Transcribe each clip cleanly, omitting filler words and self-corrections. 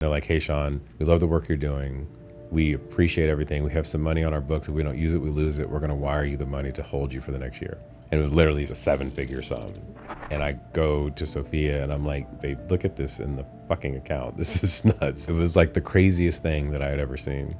They're like, hey, Sean, we love the work you're doing. We appreciate everything. We have some money on our books. If we don't use it, we lose it. We're going to wire you the money to hold you for the next year. And it was literally a 7-figure sum. And I go to Sophia and I'm like, babe, look at this in the fucking account. This is nuts. It was like the craziest thing that I had ever seen.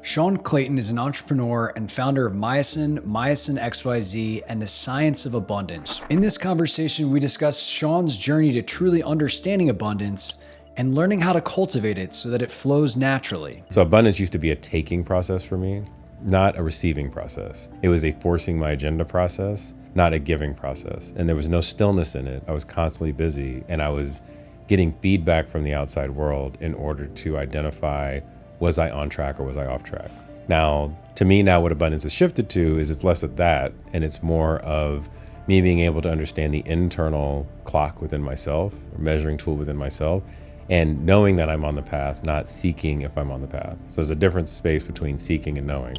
Sean Clayton is an entrepreneur and founder of Myosin, Myosin XYZ, and the Science of Abundance. In this conversation, we discuss Sean's journey to truly understanding abundance and learning how to cultivate it so that it flows naturally. So abundance used to be a taking process for me, not a receiving process. It was a forcing my agenda process, not a giving process. And there was no stillness in it. I was constantly busy and I was getting feedback from the outside world in order to identify, was I on track or was I off track? Now, to me now what abundance has shifted to is it's less of that and it's more of me being able to understand the internal clock within myself, or measuring tool within myself, and knowing that I'm on the path, not seeking if I'm on the path. So there's a different space between seeking and knowing.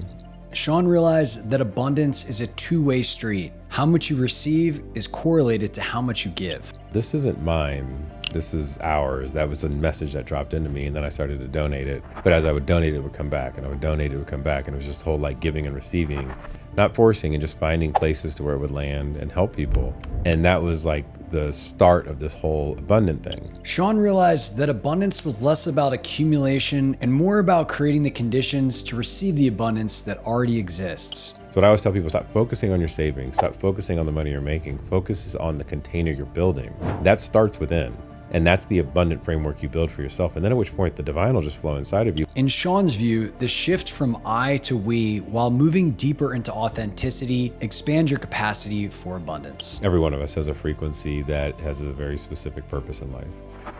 Sean realized that abundance is a two-way street. How much you receive is correlated to how much you give. This isn't mine, this is ours. That was a message that dropped into me and then I started to donate it. But as I would donate, it would come back and I would donate, it would come back. And it was just whole like giving and receiving, not forcing and just finding places to where it would land and help people. And that was like the start of this whole abundant thing. Sean realized that abundance was less about accumulation and more about creating the conditions to receive the abundance that already exists. So what I always tell people, stop focusing on your savings, stop focusing on the money you're making, focus on the container you're building. That starts within. And that's the abundant framework you build for yourself. And then at which point the divine will just flow inside of you. In Sean's view, the shift from I to we while moving deeper into authenticity expands your capacity for abundance. Every one of us has a frequency that has a very specific purpose in life.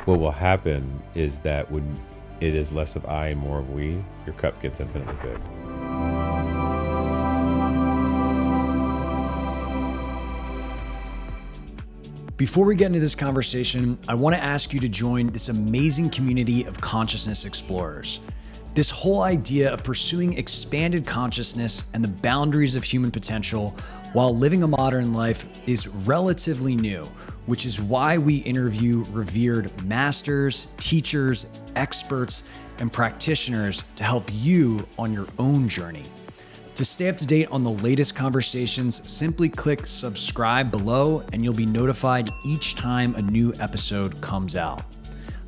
What will happen is that when it is less of I and more of we, your cup gets infinitely good. Before we get into this conversation, I want to ask you to join this amazing community of consciousness explorers. This whole idea of pursuing expanded consciousness and the boundaries of human potential while living a modern life is relatively new, which is why we interview revered masters, teachers, experts, and practitioners to help you on your own journey. To stay up to date on the latest conversations, simply click subscribe below and you'll be notified each time a new episode comes out.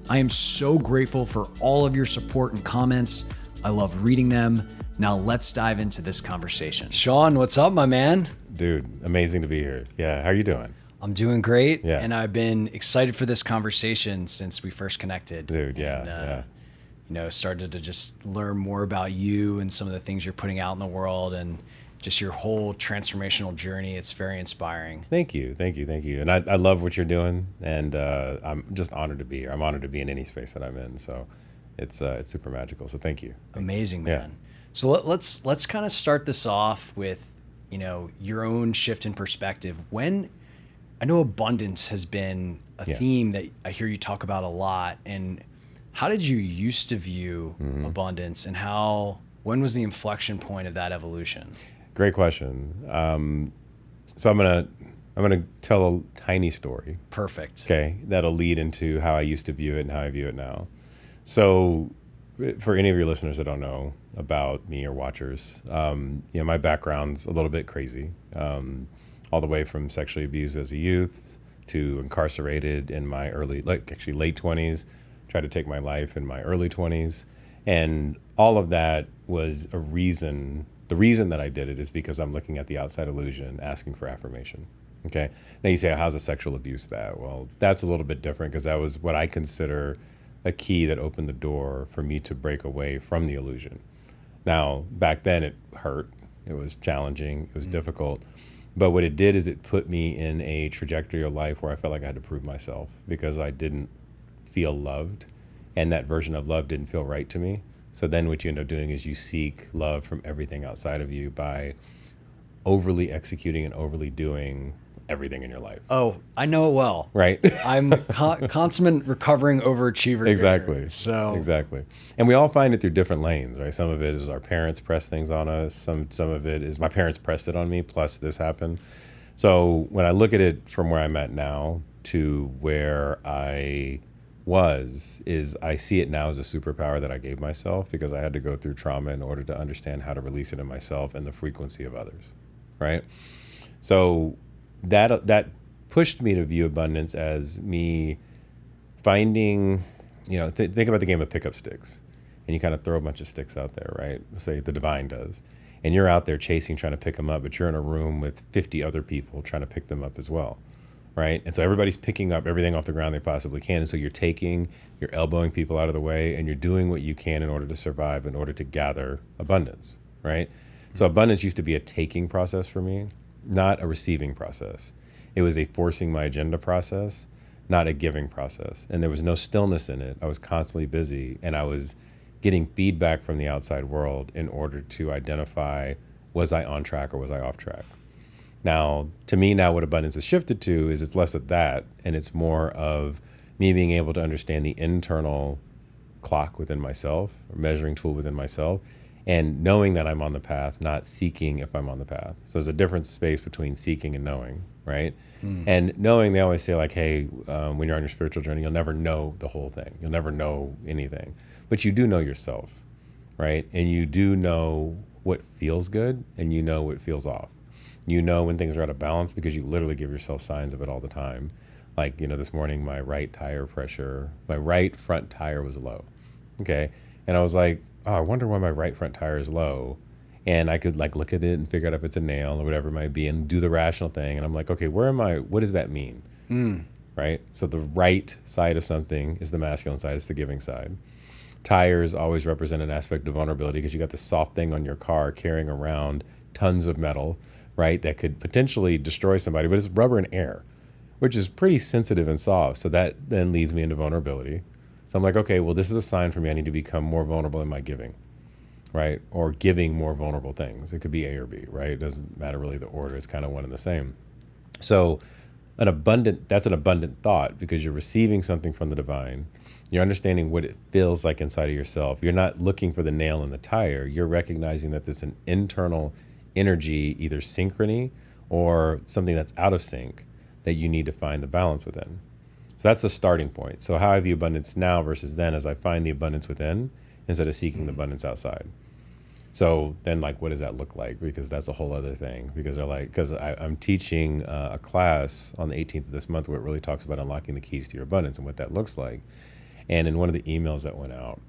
I am so grateful for all of your support and comments. I love reading them. Now let's dive into this conversation. Sean, what's up, my man? Dude, amazing to be here. Yeah, how are you doing? I'm doing great. Yeah. And I've been excited for this conversation since we first connected. Dude, yeah, and, yeah. You know, started to just learn more about you and some of the things you're putting out in the world and just your whole transformational journey. It's very inspiring. Thank you. And I love what you're doing. And I'm just honored to be here. I'm honored to be in any space that I'm in. So it's super magical. So thank you. Amazing, man. Yeah. So let's kind of start this off with, you know, your own shift in perspective. When I know abundance has been a theme that I hear you talk about a lot, and how did you used to view abundance, and when was the inflection point of that evolution? Great question. So I'm gonna tell a tiny story. Perfect. Okay, that'll lead into how I used to view it and how I view it now. So, for any of your listeners that don't know about me or watchers, my background's a little bit crazy. All the way from sexually abused as a youth to incarcerated in my late 20s. Tried to take my life in my early 20s. And all of that was a reason. The reason that I did it is because I'm looking at the outside illusion, asking for affirmation. Okay. Now you say, how's a sexual abuse that? Well, that's a little bit different because that was what I consider a key that opened the door for me to break away from the illusion. Now, back then it hurt. It was challenging. It was difficult. But what it did is it put me in a trajectory of life where I felt like I had to prove myself because I didn't feel loved, and that version of love didn't feel right to me. So then what you end up doing is you seek love from everything outside of you by overly executing and overly doing everything in your life. Oh, I know it well. Right? I'm consummate recovering overachiever. Exactly. So exactly. And we all find it through different lanes, right? Some of it is our parents press things on us. Some of it is my parents pressed it on me, plus this happened. So when I look at it from where I'm at now to where I is I see it now as a superpower that I gave myself because I had to go through trauma in order to understand how to release it in myself and the frequency of others, right? So that pushed me to view abundance as me finding, think about the game of pickup sticks, and you kind of throw a bunch of sticks out there, right? Say the divine does, and you're out there chasing, trying to pick them up, but you're in a room with 50 other people trying to pick them up as well. Right? And so everybody's picking up everything off the ground they possibly can. And so you're elbowing people out of the way, and you're doing what you can in order to survive, in order to gather abundance, right? So abundance used to be a taking process for me, not a receiving process. It was a forcing my agenda process, not a giving process. And there was no stillness in it. I was constantly busy, and I was getting feedback from the outside world in order to identify, was I on track or was I off track? Now, to me now what abundance has shifted to is it's less of that, and it's more of me being able to understand the internal clock within myself, or measuring tool within myself, and knowing that I'm on the path, not seeking if I'm on the path. So there's a different space between seeking and knowing, right? And knowing, they always say like, hey, when you're on your spiritual journey, you'll never know the whole thing. You'll never know anything. But you do know yourself, right? And you do know what feels good, and you know what feels off. You know when things are out of balance because you literally give yourself signs of it all the time. Like, this morning, my right front tire was low. Okay. And I was like, oh, I wonder why my right front tire is low. And I could look at it and figure out if it's a nail or whatever it might be and do the rational thing. And I'm like, okay, what does that mean? Right. So the right side of something is the masculine side, it's the giving side. Tires always represent an aspect of vulnerability because you got this soft thing on your car carrying around tons of metal, right, that could potentially destroy somebody, but it's rubber and air, which is pretty sensitive and soft. So that then leads me into vulnerability. So I'm like, okay, well, this is a sign for me. I need to become more vulnerable in my giving, right? Or giving more vulnerable things. It could be A or B, right? It doesn't matter really the order. It's kind of one and the same. So that's an abundant thought because you're receiving something from the divine. You're understanding what it feels like inside of yourself. You're not looking for the nail in the tire. You're recognizing that there's an internal energy, either synchrony or something that's out of sync that you need to find the balance within. So that's the starting point. So how I view abundance now versus then is I find the abundance within instead of seeking the abundance outside. So then what does that look like? Because that's a whole other thing. Because I'm teaching a class on the 18th of this month where it really talks about unlocking the keys to your abundance and what that looks like. And in one of the emails that went out,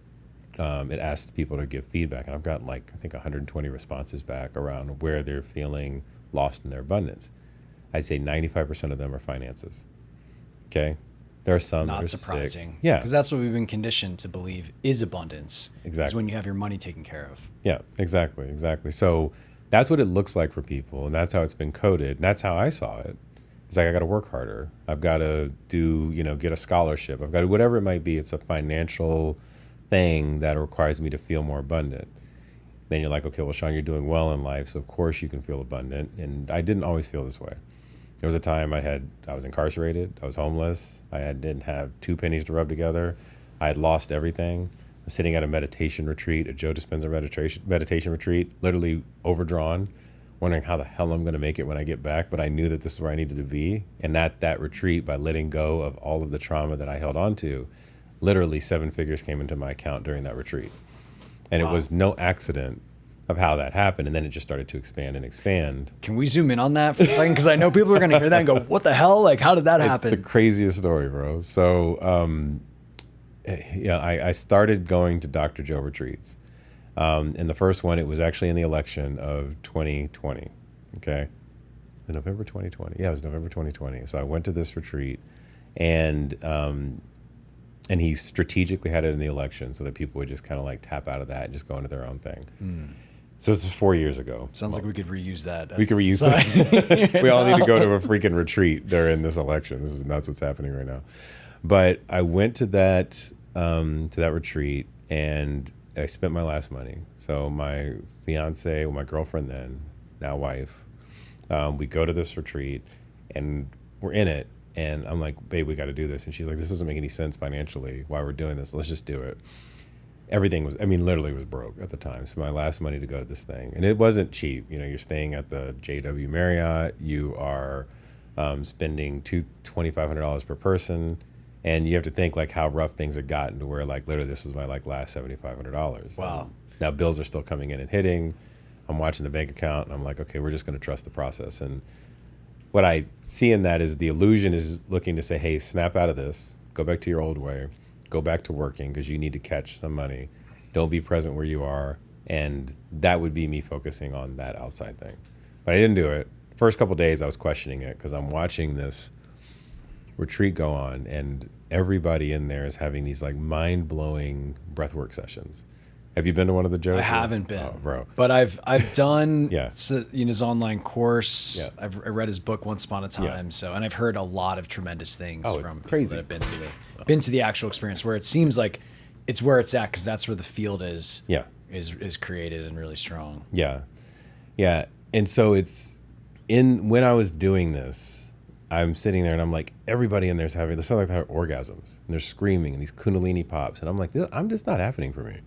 it asked people to give feedback, and I've gotten I think 120 responses back around where they're feeling lost in their abundance. I'd say 95% of them are finances. Okay, there are some not surprising. Sick. Yeah, because that's what we've been conditioned to believe is abundance. Exactly, is when you have your money taken care of. Yeah, exactly. So that's what it looks like for people, and that's how it's been coded, and that's how I saw it. It's like I got to work harder. I've got to get a scholarship. I've got to, whatever it might be. It's a financial thing that requires me to feel more abundant. Then you're like, okay, well, Sean, you're doing well in life, so of course you can feel abundant. And I didn't always feel this way. There was a time I was incarcerated, I was homeless, didn't have 2 pennies to rub together, I had lost everything. I'm sitting at a meditation retreat, a Joe Dispenza meditation retreat, literally overdrawn, wondering how the hell I'm going to make it when I get back. But I knew that this is where I needed to be. And at that retreat, by letting go of all of the trauma that I held on to, literally 7 figures came into my account during that retreat. And It was no accident of how that happened. And then it just started to expand and expand. Can we zoom in on that for a second? Because I know people are going to hear that and go, what the hell? How did that happen? It's the craziest story, bro. So, I started going to Dr. Joe retreats. And the first one, it was actually in the election of 2020. Okay. November 2020. Yeah, it was November 2020. So I went to this retreat, and he strategically had it in the election so that people would just kind of tap out of that and just go into their own thing. So this is 4 years ago. Sounds like we could reuse that. We could reuse that. We all need to go to a freaking retreat during this election. This is nuts what's happening right now. But I went to that retreat, and I spent my last money. So my fiance, my girlfriend then, now wife, we go to this retreat, and we're in it. And I'm like, babe, we got to do this. And she's like, this doesn't make any sense financially why we're doing this. Let's just do it. Everything was, literally was broke at the time. So my last money to go to this thing. And it wasn't cheap. You're staying at the JW Marriott. You are spending $2,500 per person. And you have to think like how rough things have gotten to where like literally this was my like last $7,500. Wow. Now bills are still coming in and hitting. I'm watching the bank account and I'm like, okay, we're just going to trust the process. And what I see in that is the illusion is looking to say, hey, snap out of this, go back to your old way, go back to working because you need to catch some money. Don't be present where you are. And that would be me focusing on that outside thing. But I didn't do it. First couple of days I was questioning it because I'm watching this retreat go on and everybody in there is having these like mind-blowing breathwork sessions. Have you been to one of the Joes? I haven't been, bro. But I've done Yeah. his online course. Yeah. I read his book Once Upon a Time. Yeah. And I've heard a lot of tremendous things from it's crazy. people that have been to the actual experience where it seems like it's where it's at because that's where the field is created and really strong. Yeah. Yeah. And so when I was doing this, I'm sitting there and I'm like, everybody in there's having, they sound like they're orgasms and they're screaming and these Kundalini pops. And I'm like, I'm just not happening for me.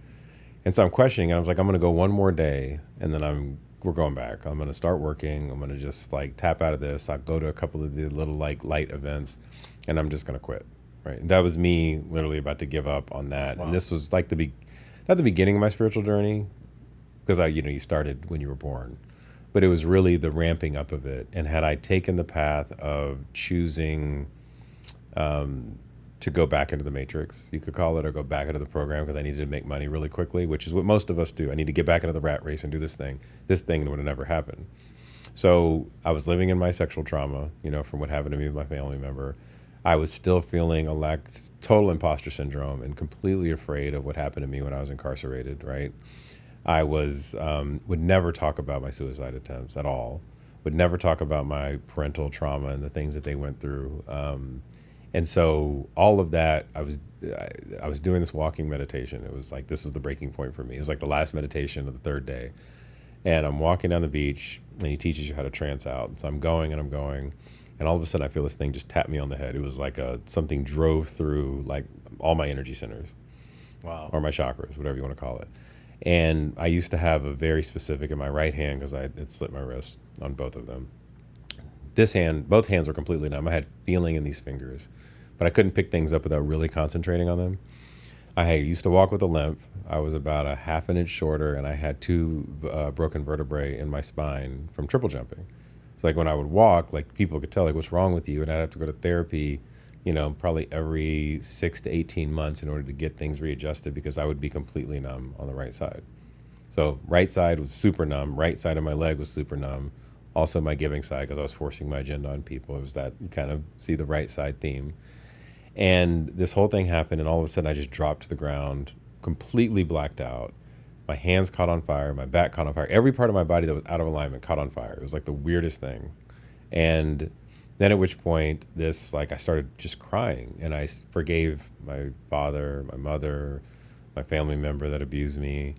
And so I'm questioning, and I was like, I'm going to go one more day and then we're going back. I'm going to start working. I'm going to just like tap out of this. I'll go to a couple of the little like light events and I'm just going to quit. Right. And that was me literally about to give up on that. Wow. And this was like not the beginning of my spiritual journey because you started when you were born, but it was really the ramping up of it. And had I taken the path of choosing to go back into the matrix, you could call it, or go back into the program because I needed to make money really quickly, which is what most of us do. I need to get back into the rat race and do this thing would have never happened. So I was living in my sexual trauma, from what happened to me with my family member. I was still feeling total imposter syndrome and completely afraid of what happened to me when I was incarcerated, right? I would never talk about my suicide attempts at all, would never talk about my parental trauma and the things that they went through. And so all of that, I was doing this walking meditation. It was like, this was the breaking point for me. It was like the last meditation of the third day. And I'm walking down the beach and he teaches you how to trance out. And so I'm going. And all of a sudden I feel this thing just tap me on the head. It was like something drove through like all my energy centers. Wow. Or my chakras, whatever you want to call it. And I used to have a very specific in my right hand because it slit my wrist on both of them. Both hands were completely numb. I had feeling in these fingers, but I couldn't pick things up without really concentrating on them. I used to walk with a limp. I was about a half an inch shorter, and I had 2 broken vertebrae in my spine from triple jumping. So like when I would walk, like people could tell like, what's wrong with you? And I'd have to go to therapy, probably every 6 to 18 months in order to get things readjusted because I would be completely numb on the right side. So right side was super numb. Right side of my leg was super numb. Also my giving side, because I was forcing my agenda on people. It was that you kind of see the right side theme. And this whole thing happened, and all of a sudden I just dropped to the ground, completely blacked out. My hands caught on fire, my back caught on fire. Every part of my body that was out of alignment caught on fire. It was like the weirdest thing. And then at which point I started just crying, and I forgave my father, my mother, my family member that abused me.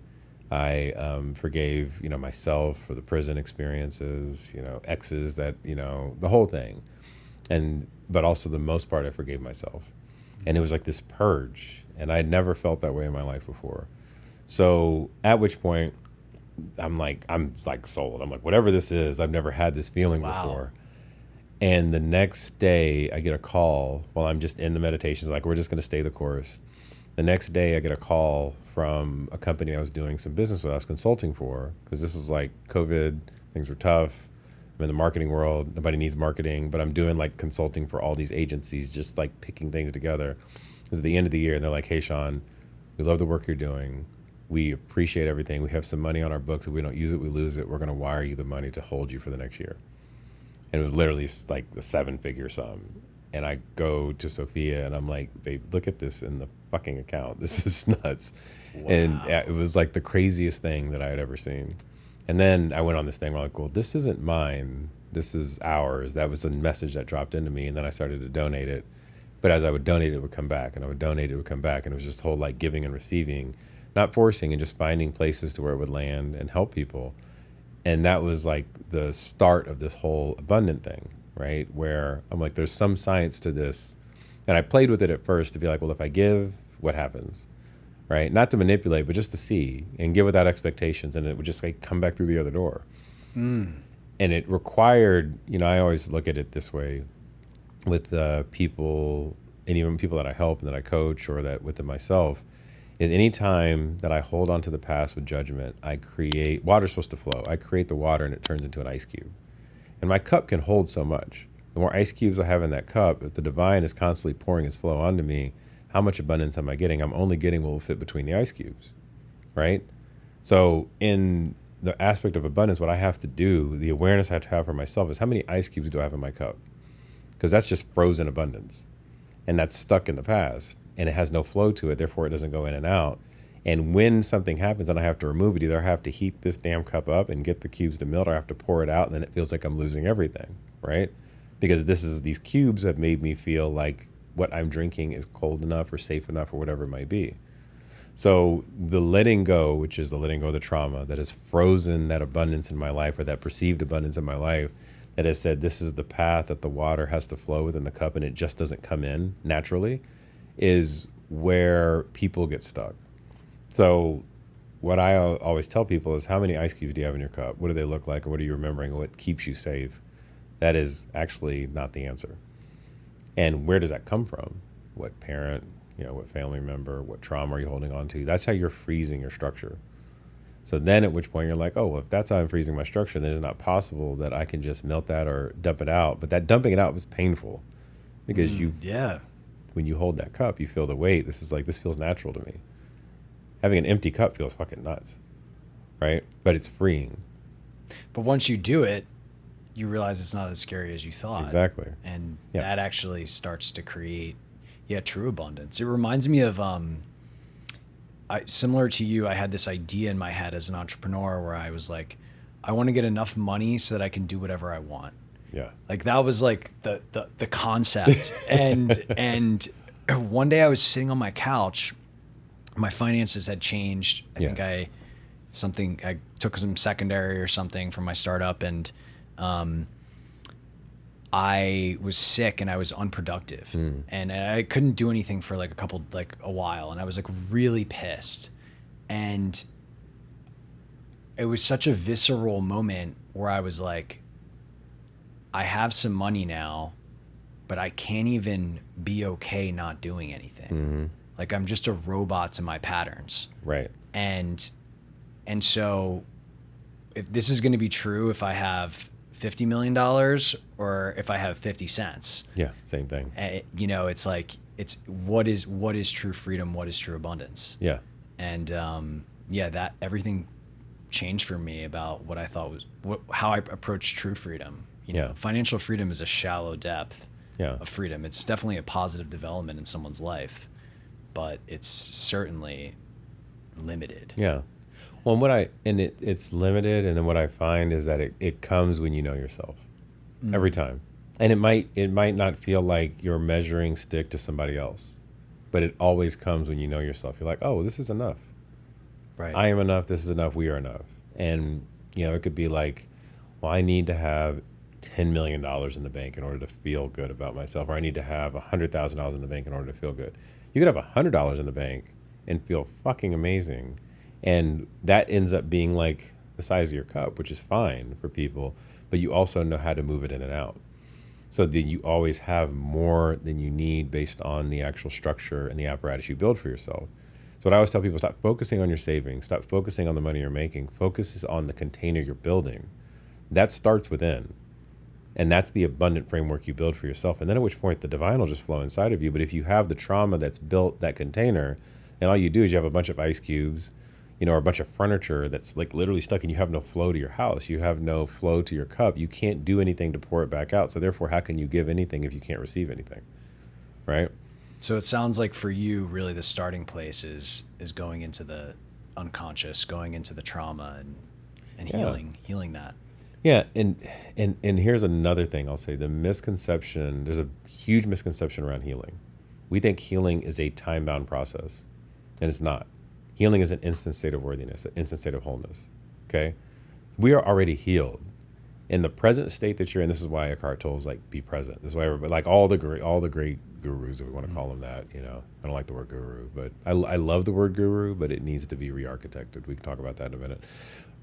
I forgave, myself for the prison experiences, exes that, the whole thing. But also the most part, I forgave myself. And it was like this purge, and I had never felt that way in my life before. So at which point I'm like sold. I'm like, whatever this is, I've never had this feeling before. And the next day I get a call while I'm just in the meditations, like, we're just going to stay the course. The next day I get a call from a company I was doing some business with, I was consulting for, because this was like COVID, things were tough. I'm in the marketing world, nobody needs marketing, but I'm doing like consulting for all these agencies, just like picking things together. It was the end of the year, and they're like, hey, Sean, we love the work you're doing. We appreciate everything. We have some money on our books. If we don't use it, we lose it. We're going to wire you the money to hold you for the next year. And it was literally like a 7-figure sum. And I go to Sophia and I'm like, babe, look at this in the fucking account. This is nuts. Wow. And it was like the craziest thing that I had ever seen. And then I went on this thing where I'm like, well, this isn't mine. This is ours. That was a message that dropped into me. And then I started to donate it. But as I would donate, it would come back, and I would donate, it would come back. And it was just whole like giving and receiving, not forcing, and just finding places to where it would land and help people. And that was like the start of this whole abundant thing, right? Where I'm like, there's some science to this. And I played with it at first to be like, well, if I give, what happens, right? Not to manipulate, but just to see and give without expectations. And it would just like come back through the other door. And it required, I always look at it this way with people and even people that I help and that I coach or that within myself, is anytime that I hold on to the past with judgment, I create, water's supposed to flow. I create the water and it turns into an ice cube. And my cup can hold so much. The more ice cubes I have in that cup, if the divine is constantly pouring its flow onto me, how much abundance am I getting? I'm only getting what will fit between the ice cubes, right? So in the aspect of abundance, what I have to do, the awareness I have to have for myself is how many ice cubes do I have in my cup? Because that's just frozen abundance. And that's stuck in the past. And it has no flow to it, therefore it doesn't go in and out. And when something happens and I have to remove it, either I have to heat this damn cup up and get the cubes to melt, or I have to pour it out, and then it feels like I'm losing everything, right? Because these cubes have made me feel like what I'm drinking is cold enough or safe enough or whatever it might be. So the letting go, which is the letting go of the trauma that has frozen that abundance in my life, or that perceived abundance in my life, that has said this is the path that the water has to flow within the cup and it just doesn't come in naturally, is where people get stuck. So what I always tell people is, how many ice cubes do you have in your cup? What do they look like? Or what are you remembering? What keeps you safe? That is actually not the answer. And where does that come from? What parent, what family member, what trauma are you holding on to? That's how you're freezing your structure. So then at which point you're like, oh, well, if that's how I'm freezing my structure, then it's not possible that I can just melt that or dump it out. But that dumping it out was painful because when you hold that cup, you feel the weight. This feels natural to me. Having an empty cup feels fucking nuts, right? But it's freeing. But once you do it, you realize it's not as scary as you thought. Exactly. And that actually starts to create, true abundance. It reminds me of, similar to you, I had this idea in my head as an entrepreneur where I was like, I want to get enough money so that I can do whatever I want. Yeah. Like that was like the concept. And one day I was sitting on my couch, my finances had changed. I think I took some secondary or something from my startup, and I was sick and I was unproductive and I couldn't do anything for a while. And I was like really pissed. And it was such a visceral moment where I was like, I have some money now, but I can't even be okay not doing anything. Mm-hmm. Like I'm just a robot to my patterns. Right. And so if this is going to be true, if I have $50 million or if I have 50 cents. Yeah. Same thing. It's like, it's what is true freedom? What is true abundance? Yeah. And that everything changed for me about what I thought was how I approach true freedom. Financial freedom is a shallow depth of freedom. It's definitely a positive development in someone's life, but it's certainly limited. Yeah. Well, it's limited, and then what I find is that it comes when you know yourself, every time. And it might not feel like you're a measuring stick to somebody else, but it always comes when you know yourself. You're like, oh, this is enough. Right. I am enough. This is enough. We are enough. And it could be like, well, I need to have $10 million in the bank in order to feel good about myself, or I need to have $100,000 in the bank in order to feel good. You could have $100 in the bank and feel fucking amazing. And that ends up being like the size of your cup, which is fine for people, but you also know how to move it in and out. So that you always have more than you need based on the actual structure and the apparatus you build for yourself. So what I always tell people, stop focusing on your savings, stop focusing on the money you're making, focus on the container you're building. That starts within. And that's the abundant framework you build for yourself. And then at which point the divine will just flow inside of you. But if you have the trauma that's built that container, and all you do is you have a bunch of ice cubes, or a bunch of furniture that's like literally stuck, and you have no flow to your house. You have no flow to your cup. You can't do anything to pour it back out. So therefore, how can you give anything if you can't receive anything? Right? So it sounds like for you, really the starting place is going into the unconscious, going into the trauma and healing that. Yeah, and here's another thing I'll say. There's a huge misconception around healing. We think healing is a time-bound process, and it's not. Healing is an instant state of worthiness, an instant state of wholeness, okay? We are already healed. In the present state that you're in, this is why Eckhart Tolle's like, be present. This is why everybody, like all the great gurus, if we want to call them that, I don't like the word guru, but I love the word guru, but it needs to be re-architected. We can talk about that in a minute.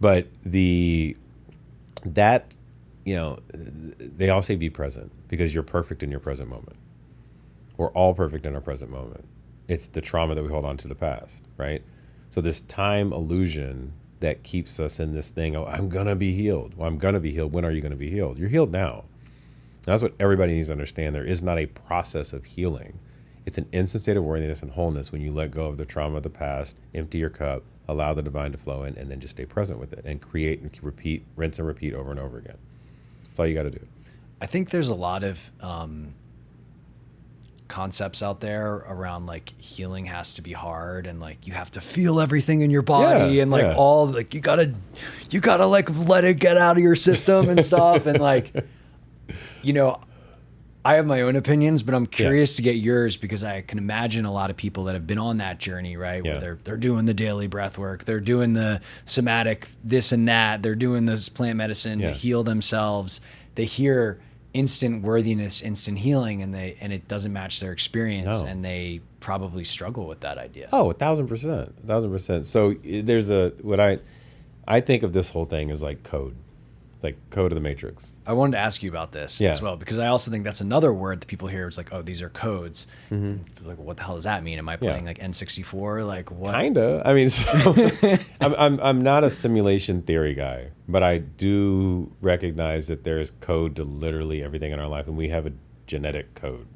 But they all say be present because you're perfect in your present moment. We're all perfect in our present moment. It's the trauma that we hold on to the past, right? So this time illusion that keeps us in this thing, oh, I'm going to be healed. Well, I'm going to be healed. When are you going to be healed? You're healed now. That's what everybody needs to understand. There is not a process of healing. It's an instant state of worthiness and wholeness when you let go of the trauma of the past, empty your cup, allow the divine to flow in, and then just stay present with it and create and repeat, rinse and repeat over and over again. That's all you got to do. I think there's a lot of concepts out there around like healing has to be hard and like you have to feel everything in your body and like all like you gotta like let it get out of your system and stuff. And like, you know, I have my own opinions, but I'm curious to get yours because I can imagine a lot of people that have been on that journey, right? Where they're doing the daily breath work, they're doing the somatic this and that, they're doing this plant medicine to heal themselves. They hear instant worthiness, instant healing, and it doesn't match their experience, and they probably struggle with that idea. Oh, 1,000%. So there's what I think of this whole thing as like code. Like code of the matrix. I wanted to ask you about this as well, because I also think that's another word that people hear. It's like, oh, these are codes. Like, what the hell does that mean? Am I playing like N64? Like what? Kinda. I mean, so I'm not a simulation theory guy, but I do recognize that there is code to literally everything in our life, and we have a genetic code.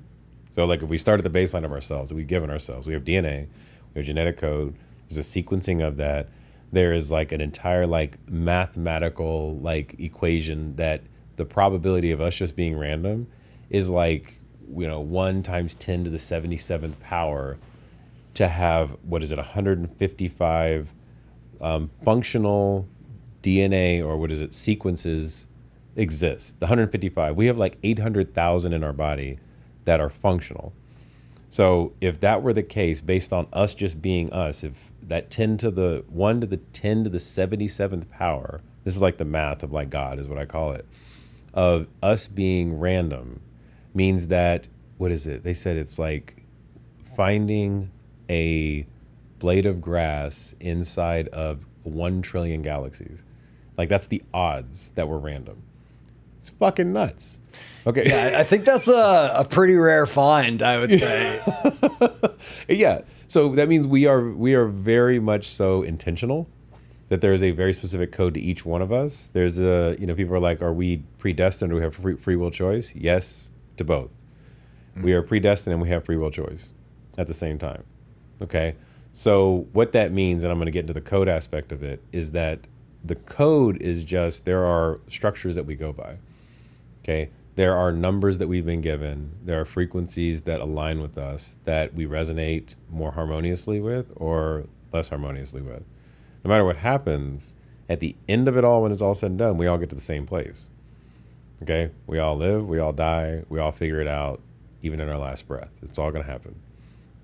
So like if we start at the baseline of ourselves, that we've given ourselves, we have DNA, we have genetic code. There's a sequencing of that. There is like an entire like mathematical like equation that the probability of us just being random is like, you know, 1 × 10 to the 77th power to have, what is it, 155 functional DNA or what is it, sequences exist. The 155, we have like 800,000 in our body that are functional. So if that were the case, based on us just being us, if that 1 to the 10 to the 77th power, this is like the math of like God is what I call it, of us being random means that, what is it? They said it's like finding a blade of grass inside of 1 trillion galaxies. Like that's the odds that we're random. It's fucking nuts. Okay. Yeah, I think that's a pretty rare find, I would say. Yeah. So that means we are very much so intentional that there is a very specific code to each one of us. There's people are like, are we predestined or do we have free will choice? Yes to both. We are predestined and we have free will choice at the same time. Okay. So what that means, and I'm going to get into the code aspect of it, is that the code is just, there are structures that we go by. Okay. There are numbers that we've been given. There are frequencies that align with us that we resonate more harmoniously with or less harmoniously with. No matter what happens, at the end of it all, when it's all said and done, we all get to the same place. Okay? We all live, we all die, we all figure it out, even in our last breath. It's all going to happen.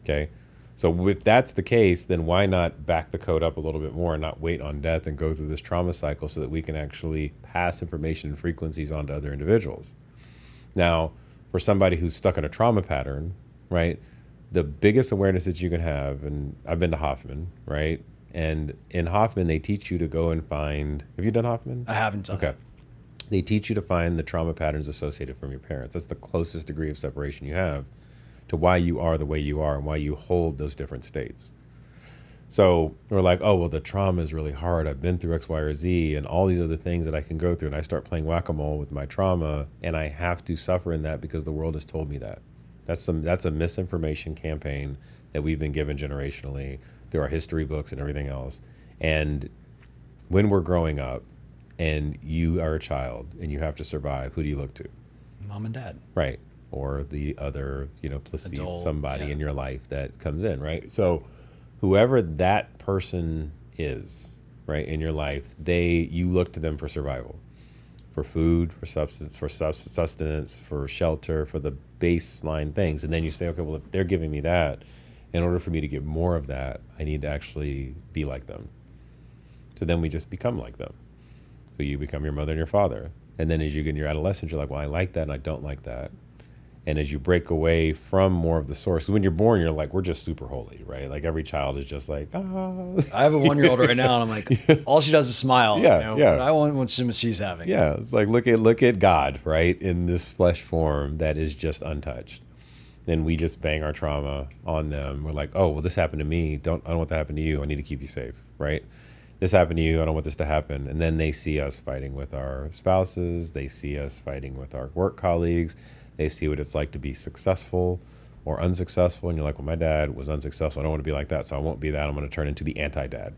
Okay? So if that's the case, then why not back the code up a little bit more and not wait on death and go through this trauma cycle so that we can actually pass information and frequencies on to other individuals? Now, for somebody who's stuck in a trauma pattern, right, the biggest awareness that you can have, and I've been to Hoffman, right? And in Hoffman, they teach you to go and find, have you done Hoffman? I haven't done it. They teach you to find the trauma patterns associated from your parents. That's the closest degree of separation you have to why you are the way you are and why you hold those different states. So we're like, oh, well, the trauma is really hard. I've been through X, Y, or Z and all these other things that I can go through. And I start playing whack-a-mole with my trauma and I have to suffer in that because the world has told me that. That's a misinformation campaign that we've been given generationally through our history books and everything else. And when we're growing up and you are a child and you have to survive, who do you look to? Mom and dad. Right. Or the other, placebo, somebody in your life that comes in, right? So whoever that person is, right, in your life, you look to them for survival, for food, for sustenance, for shelter, for the baseline things. And then you say, okay, well, if they're giving me that, in order for me to get more of that, I need to actually be like them. So then we just become like them. So you become your mother and your father. And then as you get in your adolescence, you're like, well, I like that and I don't like that. And as you break away from more of the source, because when you're born, you're like, we're just super holy, right? Like every child is just like, ah. I have a 1-year-old right now, and I'm like, all she does is smile. Yeah. But I want what she's having. Yeah, it's like look at God, right, in this flesh form that is just untouched. then we just bang our trauma on them. We're like, oh, well, this happened to me. I don't want that to happen to you. I need to keep you safe, right? This happened to you. I don't want this to happen. And then they see us fighting with our spouses. They see us fighting with our work colleagues. They see what it's like to be successful or unsuccessful. And you're like, well, my dad was unsuccessful. I don't want to be like that. So I won't be that. I'm going to turn into the anti-dad.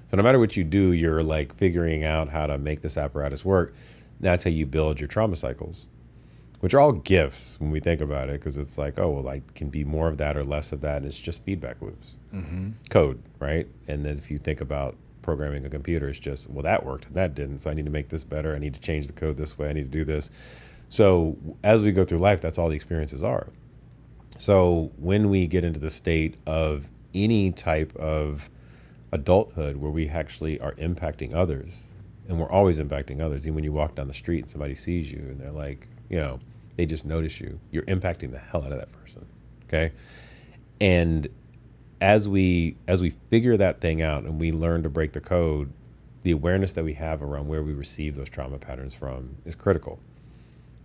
So no matter what you do, you're like figuring out how to make this apparatus work. That's how you build your trauma cycles, which are all gifts when we think about it, because it's like, oh, well, I can be more of that or less of that. And it's just feedback loops, code, right? And then if you think about programming a computer, it's just, well, that worked, that didn't. So I need to make this better. I need to change the code this way. I need to do this. So as we go through life, that's all the experiences are. So when we get into the state of any type of adulthood where we actually are impacting others, and we're always impacting others, even when you walk down the street and somebody sees you and they're like, they just notice you, you're impacting the hell out of that person. Okay. And as we figure that thing out and we learn to break the code, the awareness that we have around where we receive those trauma patterns from is critical,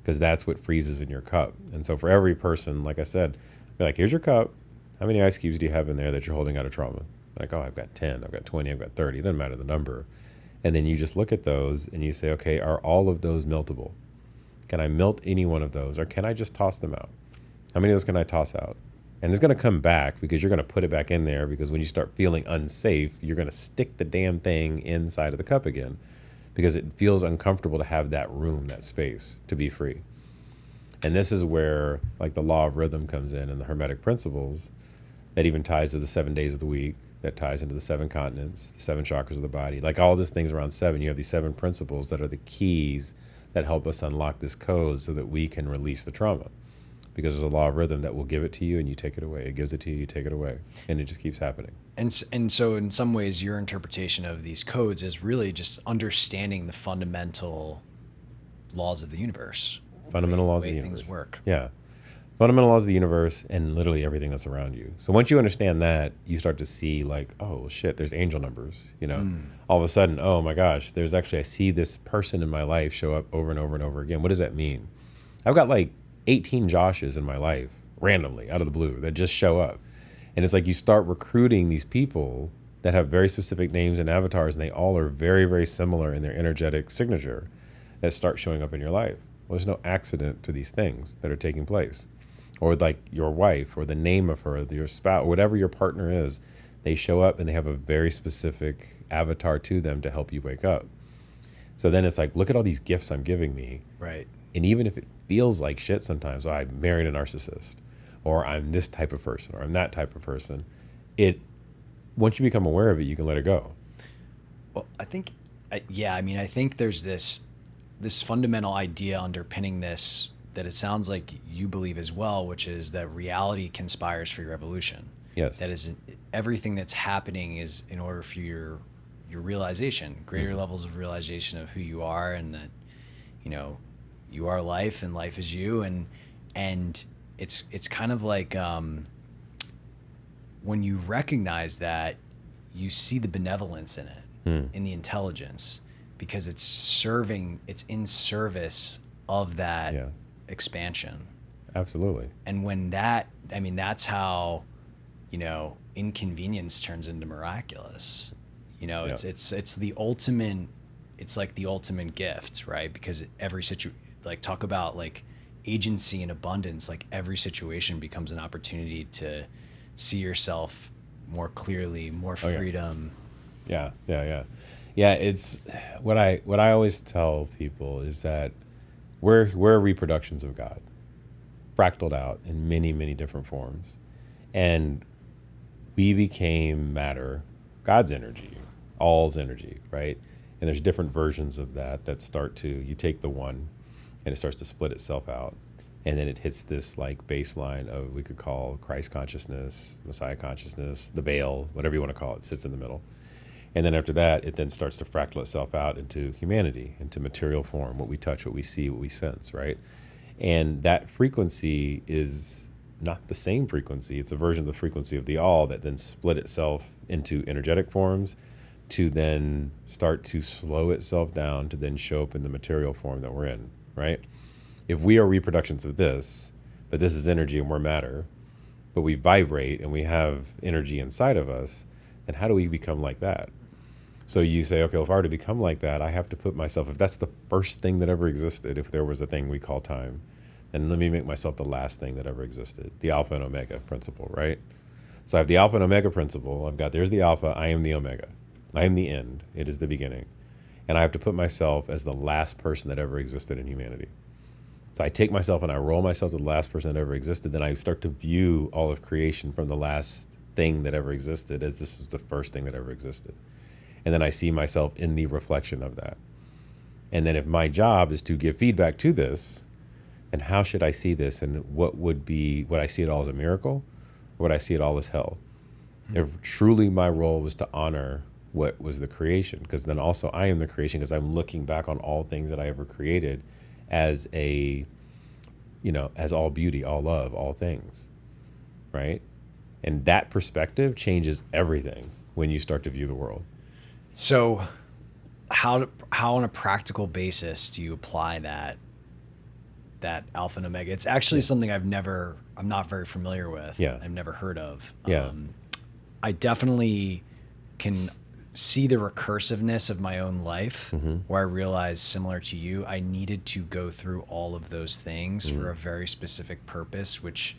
because that's what freezes in your cup. And so for every person, like I said, be like, here's your cup. How many ice cubes do you have in there that you're holding out of trauma? Like, oh, I've got 10, I've got 20, I've got 30. It doesn't matter the number. And then you just look at those and you say, okay, are all of those meltable? Can I melt any one of those, or can I just toss them out? How many of those can I toss out? And it's going to come back, because you're going to put it back in there, because when you start feeling unsafe, you're going to stick the damn thing inside of the cup again, because it feels uncomfortable to have that room, that space to be free. And this is where like the law of rhythm comes in, and the Hermetic principles that even ties to the 7 days of the week, that ties into the 7 continents, the 7 chakras of the body. Like all these things around 7, you have these 7 principles that are the keys that help us unlock this code so that we can release the trauma. Because there's a law of rhythm that will give it to you and you take it away. It gives it to you, you take it away. And it just keeps happening. And so in some ways, your interpretation of these codes is really just understanding the fundamental laws of the universe. Fundamental laws of the way universe. Things work. Yeah. Fundamental laws of the universe and literally everything that's around you. So once you understand that, you start to see like, oh shit, there's angel numbers, all of a sudden, oh my gosh, I see this person in my life show up over and over and over again. What does that mean? I've got like 18 Joshes in my life randomly out of the blue that just show up. And it's like you start recruiting these people that have very specific names and avatars, and they all are very, very similar in their energetic signature that start showing up in your life. Well, there's no accident to these things that are taking place. Or like your wife, or the name of her, your spouse, whatever your partner is, they show up and they have a very specific avatar to them to help you wake up. So then it's like, look at all these gifts I'm giving me. Right. And even if it feels like shit sometimes, I married a narcissist, or I'm this type of person, or I'm that type of person, once you become aware of it, you can let it go. Well, I think there's this fundamental idea underpinning this that it sounds like you believe as well, which is that reality conspires for your evolution. Yes. That is, everything that's happening is in order for your realization, greater levels of realization of who you are, and that, you are life and life is you. And it's kind of like, when you recognize that, you see the benevolence in it, in the intelligence, because it's in service of that expansion. Absolutely. And when that's how, inconvenience turns into miraculous. It's the ultimate, it's like the ultimate gift, right? Because every talk about like agency and abundance, like every situation becomes an opportunity to see yourself more clearly, more freedom. Yeah. It's what I always tell people is that we're reproductions of God, fractaled out in many, many different forms. And we became matter, God's energy, all's energy, right? And there's different versions of that start to, you take the one and it starts to split itself out. And then it hits this like baseline of, we could call Christ consciousness, Messiah consciousness, the veil, whatever you want to call it, sits in the middle. And then after that, it then starts to fractal itself out into humanity, into material form, what we touch, what we see, what we sense, right? And that frequency is not the same frequency. It's a version of the frequency of the all that then split itself into energetic forms to then start to slow itself down to then show up in the material form that we're in, right? If we are reproductions of this, but this is energy and we're matter, but we vibrate and we have energy inside of us, then how do we become like that? So you say, okay, well, if I were to become like that, I have to put myself, if that's the first thing that ever existed, if there was a thing we call time, then let me make myself the last thing that ever existed, the alpha and omega principle, right? So I have the alpha and omega principle. There's the alpha, I am the omega. I am the end, it is the beginning. And I have to put myself as the last person that ever existed in humanity. So I take myself and I roll myself to the last person that ever existed. Then I start to view all of creation from the last thing that ever existed as this was the first thing that ever existed. And then I see myself in the reflection of that. And then if my job is to give feedback to this, then how should I see this? And would I see it all as a miracle? Or would I see it all as hell? If truly my role was to honor what was the creation, because then also I am the creation, because I'm looking back on all things that I ever created as as all beauty, all love, all things, right? And that perspective changes everything when you start to view the world. So how on a practical basis do you apply that alpha and omega? It's actually something I'm not very familiar with. Yeah. I've never heard of. Yeah. I definitely can see the recursiveness of my own life, where I realized, similar to you, I needed to go through all of those things for a very specific purpose, which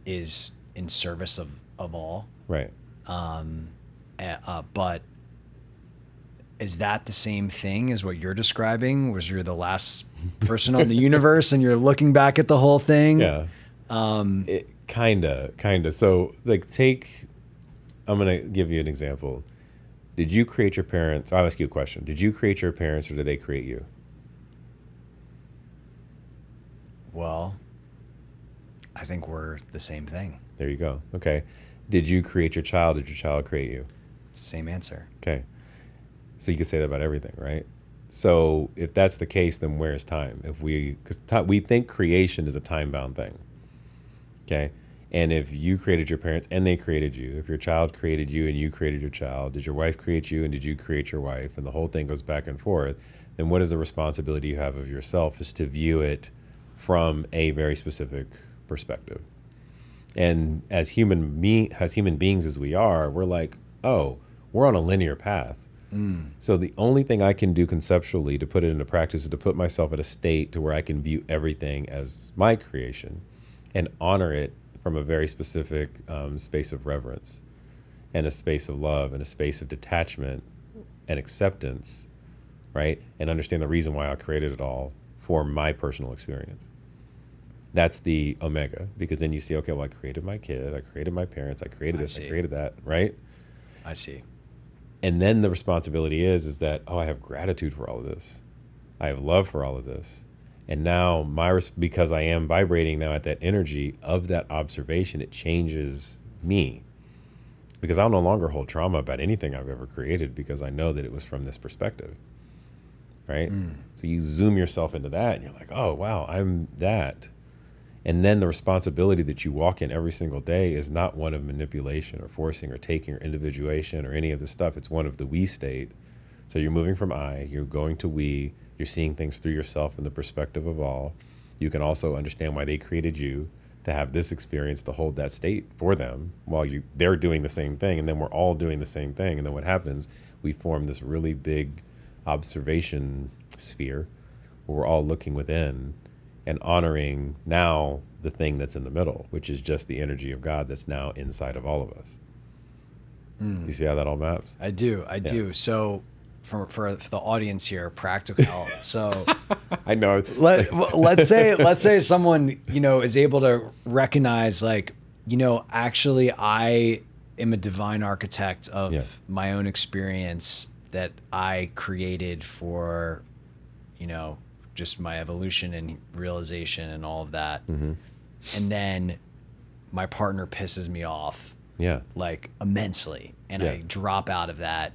is in service of all. Right. But is that the same thing as what you're describing? Was you're the last person on the universe and you're looking back at the whole thing? Yeah. Kinda. So I'm going to give you an example. Did you create your parents? I'll ask you a question. Did you create your parents or did they create you? Well, I think we're the same thing. There you go. Okay. Did you create your child? Did your child create you? Same answer. Okay. So you can say that about everything, right? So if that's the case, then where's time? Because we think creation is a time-bound thing. Okay. And if you created your parents and they created you, if your child created you and you created your child, did your wife create you and did you create your wife? And the whole thing goes back and forth. Then what is the responsibility you have of yourself is to view it from a very specific perspective. And as human beings as we are, we're like, oh, we're on a linear path. So the only thing I can do conceptually to put it into practice is to put myself at a state to where I can view everything as my creation and honor it from a very specific space of reverence and a space of love and a space of detachment and acceptance, right? And understand the reason why I created it all for my personal experience. That's the omega, because then you see, okay, well, I created my kid, I created my parents, I created this, I created that, right? I see. And then the responsibility is that, I have gratitude for all of this. I have love for all of this. And now because I am vibrating now at that energy of that observation, it changes me. Because I'll no longer hold trauma about anything I've ever created because I know that it was from this perspective, right? So you zoom yourself into that and you're like, oh, wow, I'm that. And then the responsibility that you walk in every single day is not one of manipulation or forcing or taking or individuation or any of this stuff. It's one of the we state. So you're moving from I, you're going to we, you're seeing things through yourself in the perspective of all. You can also understand why they created you to have this experience, to hold that state for them while they're doing the same thing. And then we're all doing the same thing. And then what happens, we form this really big observation sphere where we're all looking within and honoring now the thing that's in the middle, which is just the energy of God that's now inside of all of us. You see how that all maps? I do. So for the audience here, practical. So I know. Let's say someone, is able to recognize, like, actually I am a divine architect of my own experience that I created for, just my evolution and realization and all of that. And then my partner pisses me off, like immensely. And I drop out of that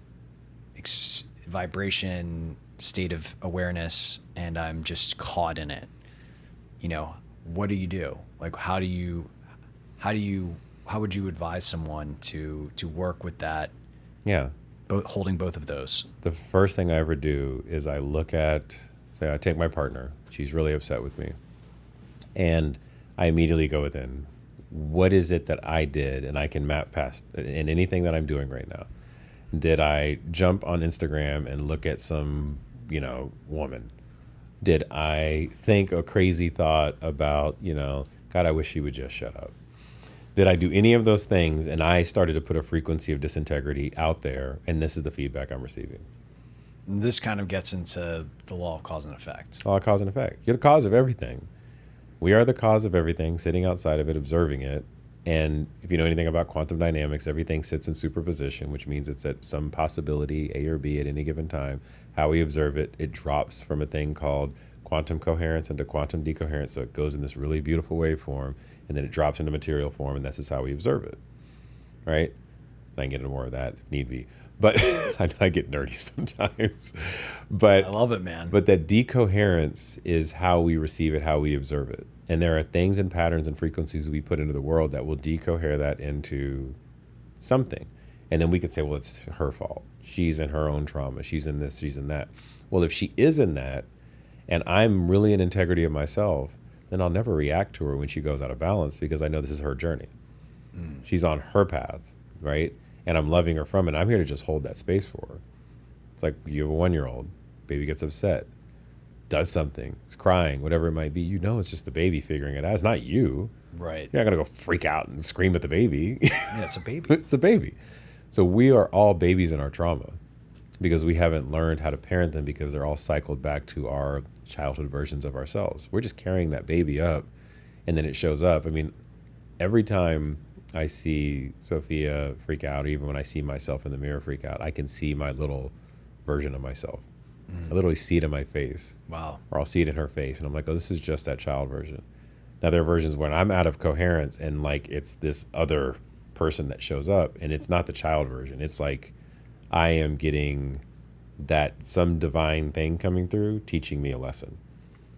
vibration state of awareness and I'm just caught in it. What do you do? Like, how would you advise someone to work with that? Holding both of those. The first thing I ever do is I take my partner. She's really upset with me. And I immediately go within. What is it that I did, and I can map past in anything that I'm doing right now? Did I jump on Instagram and look at some, woman? Did I think a crazy thought about, God, I wish she would just shut up? Did I do any of those things? And I started to put a frequency of disintegrity out there, and this is the feedback I'm receiving. This kind of gets into the law of cause and effect. Law of cause and effect. You're the cause of everything. We are the cause of everything, sitting outside of it, observing it. And if you know anything about quantum dynamics, everything sits in superposition, which means it's at some possibility, A or B, at any given time. How we observe it, it drops from a thing called quantum coherence into quantum decoherence. So it goes in this really beautiful waveform, and then it drops into material form, and this is how we observe it, right? I can get into more of that if need be. But I get nerdy sometimes. But I love it, man. But that decoherence is how we receive it, how we observe it. And there are things and patterns and frequencies we put into the world that will decohere that into something. And then we could say, well, it's her fault. She's in her own trauma. She's in this, she's in that. Well, if she is in that, and I'm really in integrity of myself, then I'll never react to her when she goes out of balance, because I know this is her journey. She's on her path, right? And I'm loving her from it. I'm here to just hold that space for her. It's like you have a 1-year-old, baby gets upset, does something, is crying, whatever it might be. It's just the baby figuring it out. It's not you. Right. You're not going to go freak out and scream at the baby. Yeah, it's a baby. It's a baby. So we are all babies in our trauma because we haven't learned how to parent them, because they're all cycled back to our childhood versions of ourselves. We're just carrying that baby up, and then it shows up. I mean, every time I see Sophia freak out, or even when I see myself in the mirror freak out, I can see my little version of myself. I literally see it in my face. Wow. Or I'll see it in her face, and I'm like, oh, this is just that child version. Now there are versions when I'm out of coherence, and like it's this other person that shows up, and it's not the child version. It's like I am getting that some divine thing coming through, teaching me a lesson.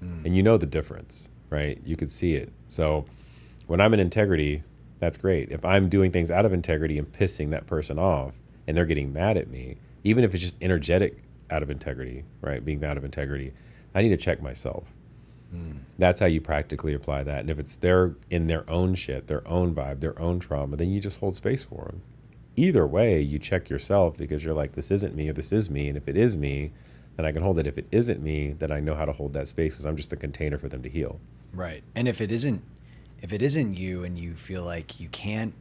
And you know the difference, right? You could see it. So when I'm in integrity, that's great. If I'm doing things out of integrity and pissing that person off, and they're getting mad at me, even if it's just energetic out of integrity, right? Being out of integrity, I need to check myself. That's how you practically apply that. And if it's they're in their own shit, their own vibe, their own trauma, then you just hold space for them. Either way, you check yourself, because you're like, this isn't me, or this is me. And if it is me, then I can hold it. If it isn't me, then I know how to hold that space, because I'm just the container for them to heal. Right. And if it isn't you, and you feel like you can't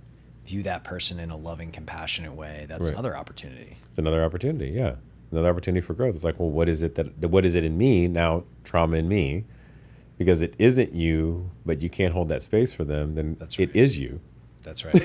view that person in a loving, compassionate way, that's another opportunity. It's another opportunity, yeah. Another opportunity for growth. It's like, well, what is it in me now? Trauma in me, because it isn't you, but you can't hold that space for them. Then that's right. It is you. That's right.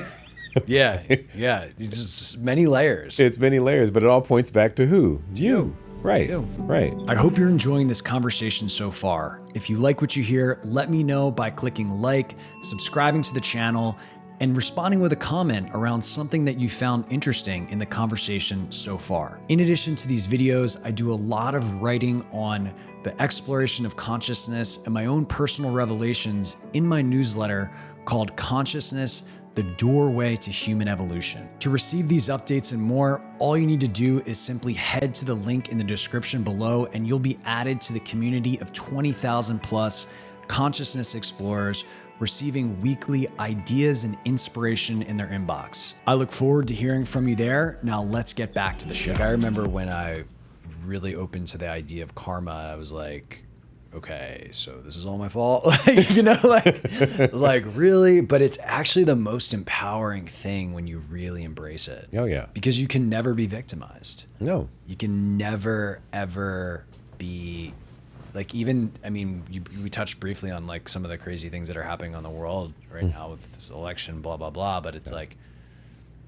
Yeah. It's just many layers. It's many layers, but it all points back to who? You. Right. Right. I hope you're enjoying this conversation so far. If you like what you hear, let me know by clicking like, subscribing to the channel, and responding with a comment around something that you found interesting in the conversation so far. In addition to these videos, I do a lot of writing on the exploration of consciousness and my own personal revelations in my newsletter called Consciousness, the Doorway to Human Evolution. To receive these updates and more, all you need to do is simply head to the link in the description below, and you'll be added to the community of 20,000 plus consciousness explorers receiving weekly ideas and inspiration in their inbox. I look forward to hearing from you there. Now let's get back to the show. I remember when I really opened to the idea of karma, I was like, okay, so this is all my fault. like really? But it's actually the most empowering thing when you really embrace it. Oh yeah. Because you can never be victimized. No. You can never, ever be like, even, I mean, we touched briefly on like some of the crazy things that are happening on the world right now with this election, blah, blah, blah. But it's like,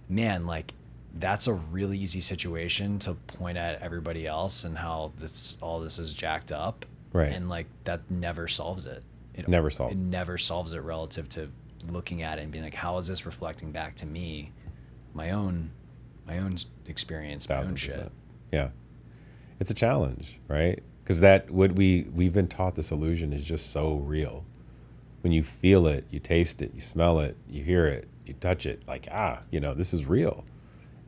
man, like that's a really easy situation to point at everybody else and how all this is jacked up. Right. And like that never solves it. It never solves it relative to looking at it and being like, how is this reflecting back to me, my own experience, my own shit. Yeah. It's a challenge, right? Because we've been taught, this illusion is just so real. When you feel it, you taste it, you smell it, you hear it, you touch it, like, this is real.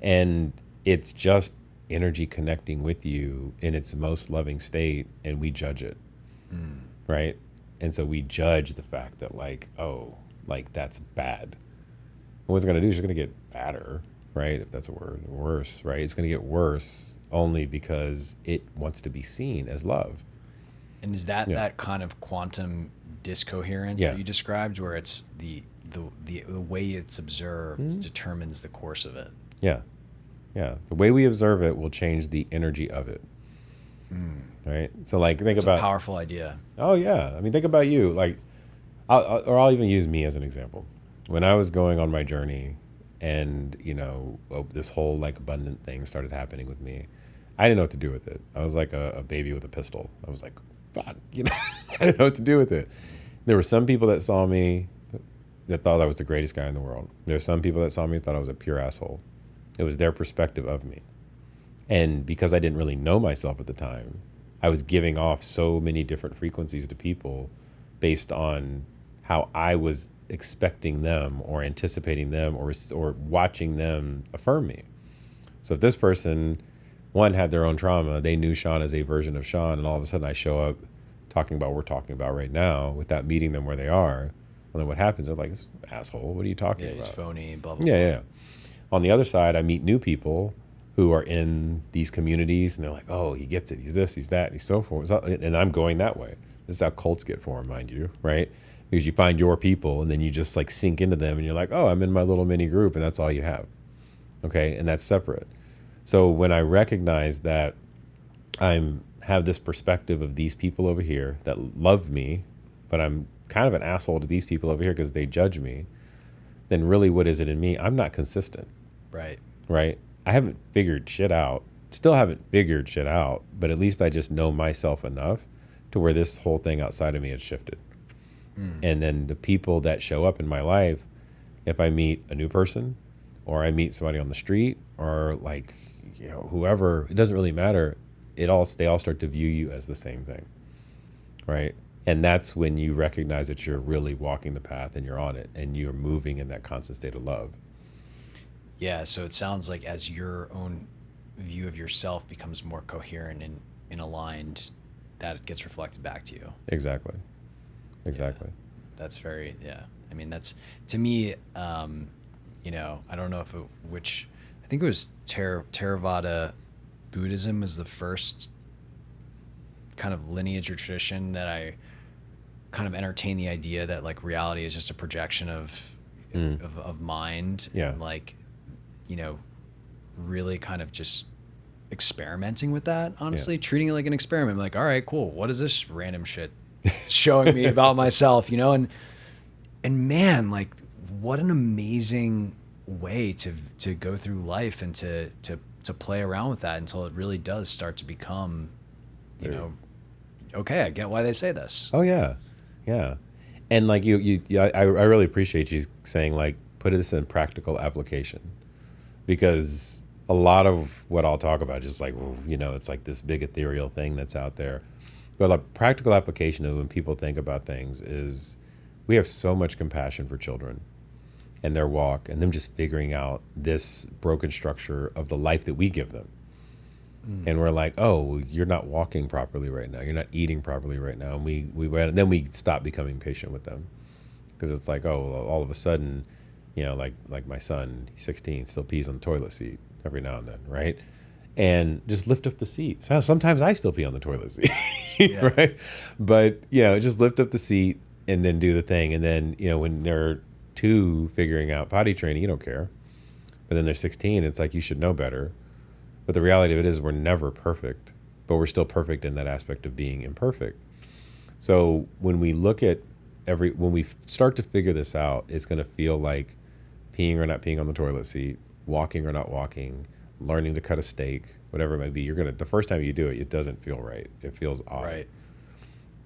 And it's just energy connecting with you in its most loving state, and we judge it, right? And so we judge the fact that like, oh, like that's bad. And what's it going to do is it's going to get badder, right? If that's a word, worse, right? It's going to get worse only because it wants to be seen as love. And is that that kind of quantum discoherence that you described, where it's the way it's observed determines the course of it? Yeah. Yeah. The way we observe it will change the energy of it. Right. So like, That's a powerful idea. Oh yeah. I mean, think about you, like, I'll even use me as an example. When I was going on my journey and, you know, this whole like abundant thing started happening with me, I didn't know what to do with it. I was like a baby with a pistol. I was like, fuck, you know, I didn't know what to do with it. There were some people that saw me that thought I was the greatest guy in the world. There were some people that saw me and thought I was a pure asshole. It was their perspective of me. And because I didn't really know myself at the time, I was giving off so many different frequencies to people based on how I was expecting them or anticipating them or watching them affirm me. So if this person, one, had their own trauma, they knew Sean as a version of Sean, and all of a sudden I show up talking about what we're talking about right now without meeting them where they are, and then what happens, they're like, this asshole, what are you talking about? He's phony, blah, blah, blah. On the other side, I meet new people who are in these communities, and they're like, oh, he gets it, he's this, he's that, and he's so forth. And I'm going that way. This is how cults get formed, mind you, right? Because you find your people, and then you just like sink into them, and you're like, oh, I'm in my little mini group, and that's all you have. Okay, and that's separate. So when I recognize that I have this perspective of these people over here that love me, but I'm kind of an asshole to these people over here because they judge me, then really what is it in me? I'm not consistent. Right. Right? I haven't figured shit out. Still haven't figured shit out, but at least I just know myself enough to where this whole thing outside of me has shifted. And then the people that show up in my life, if I meet a new person or I meet somebody on the street or like, you know, whoever, it doesn't really matter. They all start to view you as the same thing. Right? And that's when you recognize that you're really walking the path and you're on it and you're moving in that constant state of love. Yeah. So it sounds like as your own view of yourself becomes more coherent and aligned, that gets reflected back to you. Exactly. Exactly. Yeah, that's very, I mean, that's, to me, you know, I don't know if I think it was Theravada Buddhism was the first kind of lineage or tradition that I kind of entertain the idea that like reality is just a projection of mind. Yeah. And like, you know, really kind of just experimenting with that, honestly, treating it like an experiment. Like, all right, cool. What is this random shit showing me about myself, you know? And man, like what an amazing way to go through life and to play around with that until it really does start to become, you know, okay, I get why they say this. Oh yeah. Yeah. And like I really appreciate you saying like, put this in practical application, because a lot of what I'll talk about is like, you know, it's like this big ethereal thing that's out there. But a practical application of when people think about things is we have so much compassion for children and their walk and them just figuring out this broken structure of the life that we give them. And we're like, oh, you're not walking properly right now. You're not eating properly right now. And then we stop becoming patient with them, because it's like, oh, well, all of a sudden, you know, like my son, he's 16, still pees on the toilet seat every now and then, right? And just lift up the seat. So sometimes I still pee on the toilet seat, right? But, you know, just lift up the seat and then do the thing. And then, you know, when they're 2 figuring out potty training, you don't care. But then they're 16, it's like, you should know better. But the reality of it is we're never perfect, but we're still perfect in that aspect of being imperfect. So when we look at when we start to figure this out, it's going to feel like peeing or not peeing on the toilet seat, walking or not walking, learning to cut a steak, whatever it might be. The first time you do it, it doesn't feel right. It feels odd. Right.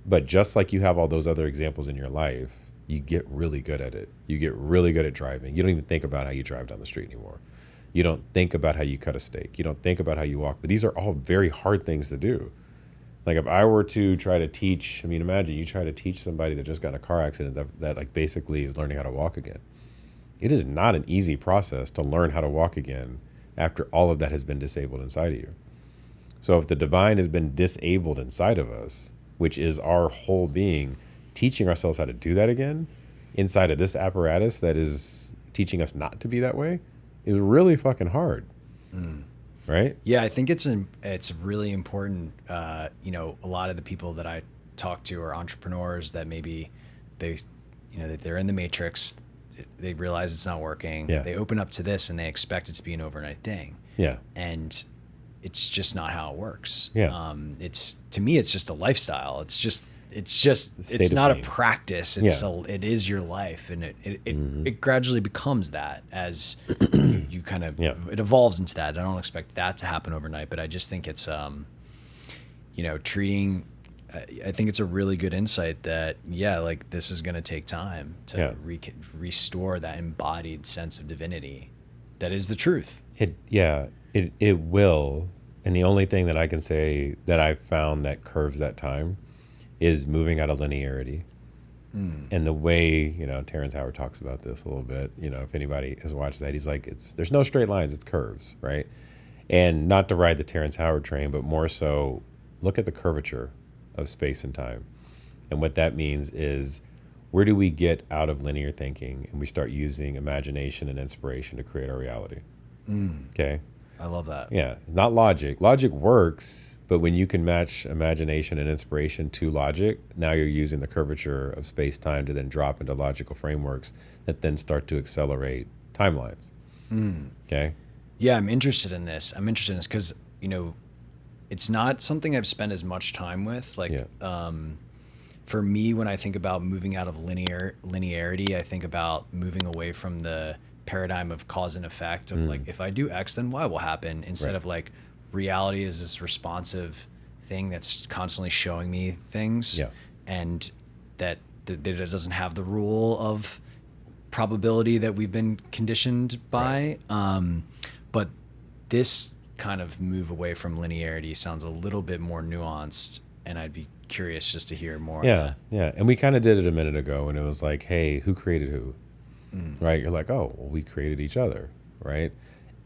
But just like you have all those other examples in your life, you get really good at it. You get really good at driving. You don't even think about how you drive down the street anymore. You don't think about how you cut a steak. You don't think about how you walk. But these are all very hard things to do. Like if I were to try to teach, I mean, imagine you try to teach somebody that just got in a car accident that like basically is learning how to walk again. It is not an easy process to learn how to walk again after all of that has been disabled inside of you. So if the divine has been disabled inside of us, which is our whole being, teaching ourselves how to do that again inside of this apparatus that is teaching us not to be that way is really fucking hard. Right? Yeah, I think it's really important. You know, a lot of the people that I talk to are entrepreneurs that maybe that they're in the matrix. They realize it's not working. Yeah. They open up to this and they expect it to be an overnight thing. Yeah. And it's just not how it works. Yeah. To me, it's just a lifestyle. It's not a practice. It is your life, and it gradually becomes that as you kind of it evolves into that. I don't expect that to happen overnight, but I just think it's treating. I think it's a really good insight that like this is going to take time to restore that embodied sense of divinity that is the truth. It will, and the only thing that I can say that I've found that curves that time is moving out of linearity. And the way, Terrence Howard talks about this a little bit, if anybody has watched that, he's like, there's no straight lines, it's curves, right? And not to ride the Terrence Howard train, but more so look at the curvature of space and time. And what that means is, where do we get out of linear thinking and we start using imagination and inspiration to create our reality? Okay? I love that. Yeah, not logic. Logic works, but when you can match imagination and inspiration to logic, now you're using the curvature of space-time to then drop into logical frameworks that then start to accelerate timelines. Okay? Yeah, I'm interested in this because, it's not something I've spent as much time with. For me, when I think about moving out of linearity, I think about moving away from the paradigm of cause and effect of like, if I do X, then Y will happen, instead of like reality is this responsive thing that's constantly showing me things, and that it doesn't have the rule of probability that we've been conditioned by. But this kind of move away from linearity sounds a little bit more nuanced, and I'd be curious just to hear more. Yeah. And we kind of did it a minute ago, and it was like, hey, who created who? Right? You're like, oh, well, we created each other, right?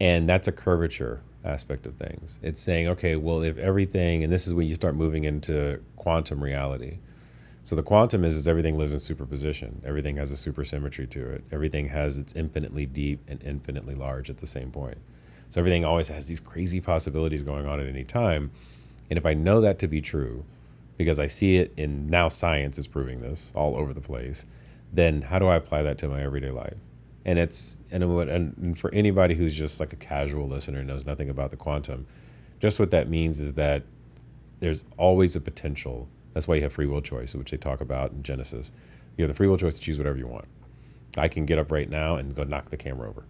And that's a curvature aspect of things. It's saying, okay, well, if everything, and this is when you start moving into quantum reality. So the quantum is everything lives in superposition. Everything has a supersymmetry to it. Everything has its infinitely deep and infinitely large at the same point. So everything always has these crazy possibilities going on at any time. And if I know that to be true, because I see it in, now science is proving this all over the place, then how do I apply that to my everyday life? And for anybody who's just like a casual listener and knows nothing about the quantum, just what that means is that there's always a potential. That's why you have free will choice, which they talk about in Genesis. You have the free will choice to choose whatever you want. I can get up right now and go knock the camera over,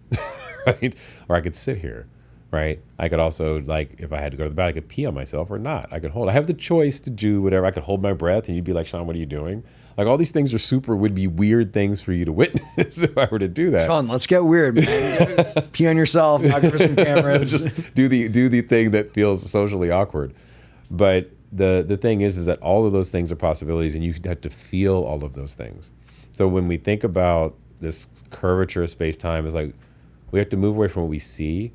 right? Or I could sit here, right? I could also, like, if I had to go to the bathroom, I could pee on myself or not. I have the choice to do whatever. I could hold my breath and you'd be like, Sean, what are you doing? Like, all these things would be weird things for you to witness if I were to do that. Sean, let's get weird, man. Pee on yourself, knock over some cameras. Just do the thing that feels socially awkward. But the thing is that all of those things are possibilities, and you have to feel all of those things. So when we think about this curvature of space-time, it's like we have to move away from what we see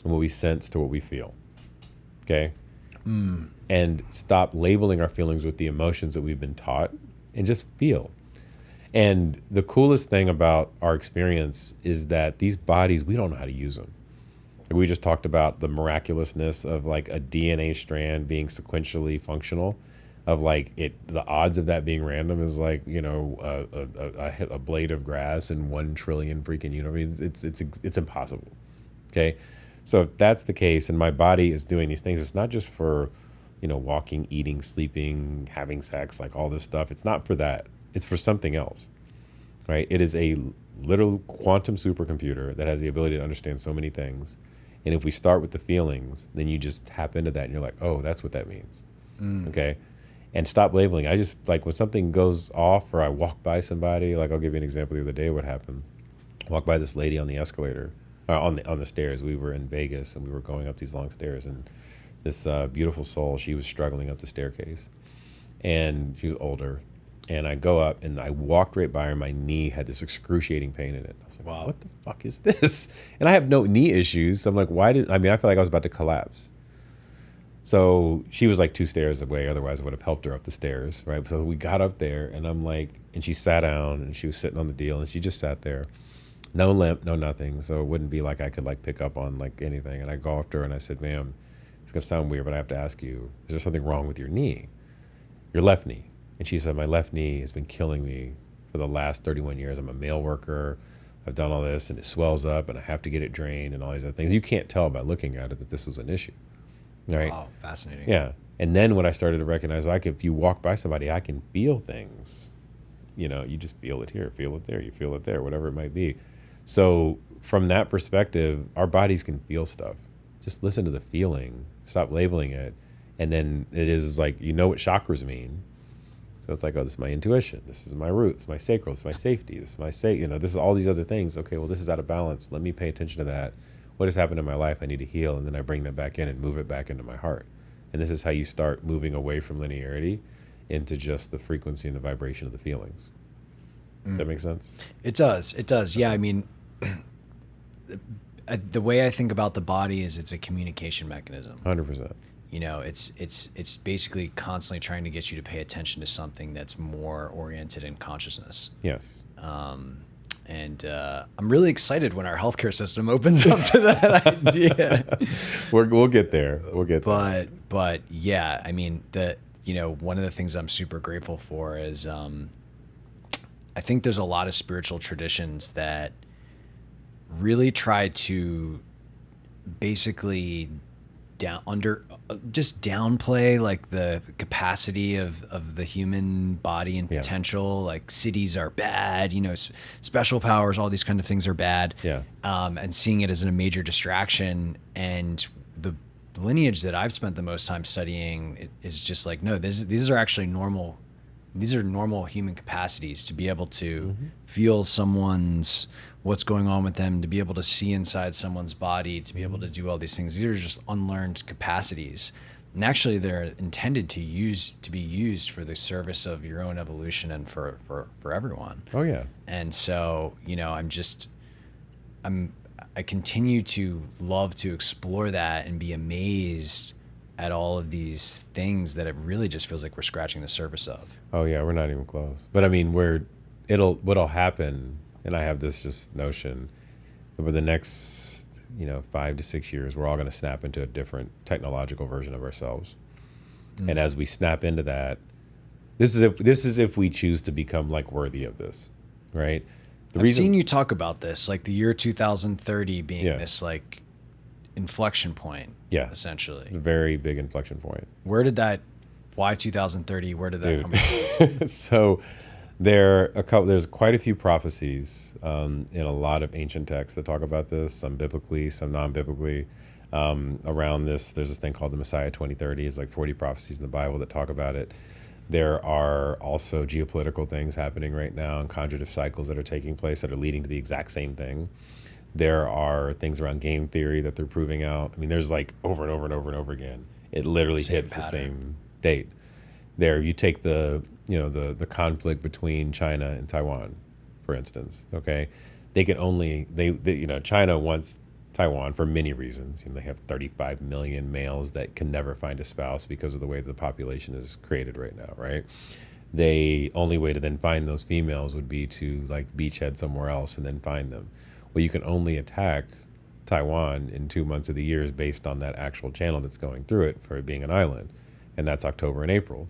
and what we sense to what we feel. Okay? And stop labeling our feelings with the emotions that we've been taught, and just feel. And the coolest thing about our experience is that these bodies, we don't know how to use them. We just talked about the miraculousness of like a DNA strand being sequentially functional, of like the odds of that being random is like, a blade of grass in 1 trillion freaking, I mean, it's impossible. Okay. So if that's the case, and my body is doing these things, it's not just for, walking, eating, sleeping, having sex, like all this stuff. It's not for that. It's for something else, right? It is a literal quantum supercomputer that has the ability to understand so many things. And if we start with the feelings, then you just tap into that and you're like, oh, that's what that means. Okay. And stop labeling. I just, like, when something goes off or I walk by somebody, like, I'll give you an example the other day what happened. I walked by this lady on the escalator, on the stairs. We were in Vegas and we were going up these long stairs, and this beautiful soul, she was struggling up the staircase, and she was older. And I go up and I walked right by her. My knee had this excruciating pain in it. I was like, wow, what the fuck is this? And I have no knee issues. So I'm like, I felt like I was about to collapse. So she was like 2 stairs away. Otherwise, I would have helped her up the stairs, right? So we got up there, and I'm like, and she sat down, and she was sitting on the deal, and she just sat there, no limp, no nothing. So it wouldn't be like I could like pick up on like anything. And I go up to her and I said, "Ma'am, it's gonna sound weird, but I have to ask you, is there something wrong with your knee, your left knee?" And she said, "My left knee has been killing me for the last 31 years. I'm a mail worker. I've done all this, and it swells up, and I have to get it drained, and all these other things." You can't tell by looking at it that this was an issue. Right. Wow, fascinating. Yeah. And then when I started to recognize, like, if you walk by somebody, I can feel things. You know, you just feel it here, feel it there, you feel it there, whatever it might be. So from that perspective, our bodies can feel stuff. Just listen to the feeling, stop labeling it. And then it is like, you know what chakras mean. So it's like, oh, this is my intuition. This is my roots, my sacral, this is my safety. This is my this is all these other things. Okay, well, this is out of balance. Let me pay attention to that. What has happened in my life? I need to heal. And then I bring that back in and move it back into my heart. And this is how you start moving away from linearity into just the frequency and the vibration of the feelings. Does that make sense? It does. It does. Yeah. I mean, the way I think about the body is it's a communication mechanism. 100%. You know, it's basically constantly trying to get you to pay attention to something that's more oriented in consciousness. Yes. And I'm really excited when our healthcare system opens up to that idea. We'll get there. We'll get there. But yeah, I mean, one of the things I'm super grateful for is I think there's a lot of spiritual traditions that really try to basically downplay like the capacity of the human body and potential. Like cities are bad, special powers, all these kind of things are bad. Yeah. And seeing it as a major distraction. And the lineage that I've spent the most time studying is just like, no, these are actually normal. These are normal human capacities to be able to feel what's going on with them, to be able to see inside someone's body, to be able to do all these things. These are just unlearned capacities. And actually they're intended to be used for the service of your own evolution and for everyone. Oh yeah. And so, I continue to love to explore that and be amazed at all of these things that it really just feels like we're scratching the surface of. Oh yeah, we're not even close. But I mean, what'll happen, and I have this just notion, over the next 5 to 6 years, we're all going to snap into a different technological version of ourselves. And as we snap into that, this is if we choose to become like worthy of this, right? I've seen you talk about this, like the year 2030 being this like inflection point. Yeah, essentially, it's a very big inflection point. Why 2030? Where did that come from? So there's quite a few prophecies in a lot of ancient texts that talk about this, some biblically, some non-biblically. Around this, there's this thing called the Messiah 2030. It's like 40 prophecies in the Bible that talk about it. There are also geopolitical things happening right now and conjugative cycles that are taking place that are leading to the exact same thing. There are things around game theory that they're proving out. I mean, there's like over and over and over and over again. It literally hits the same date. There, you take the conflict between China and Taiwan, for instance. Okay, China wants Taiwan for many reasons. They have 35 million males that can never find a spouse because of the way the population is created right now, right? The only way to then find those females would be to like beachhead somewhere else and then find them. Well, you can only attack Taiwan in 2 months of the year based on that actual channel that's going through it for it being an island. And that's October and April,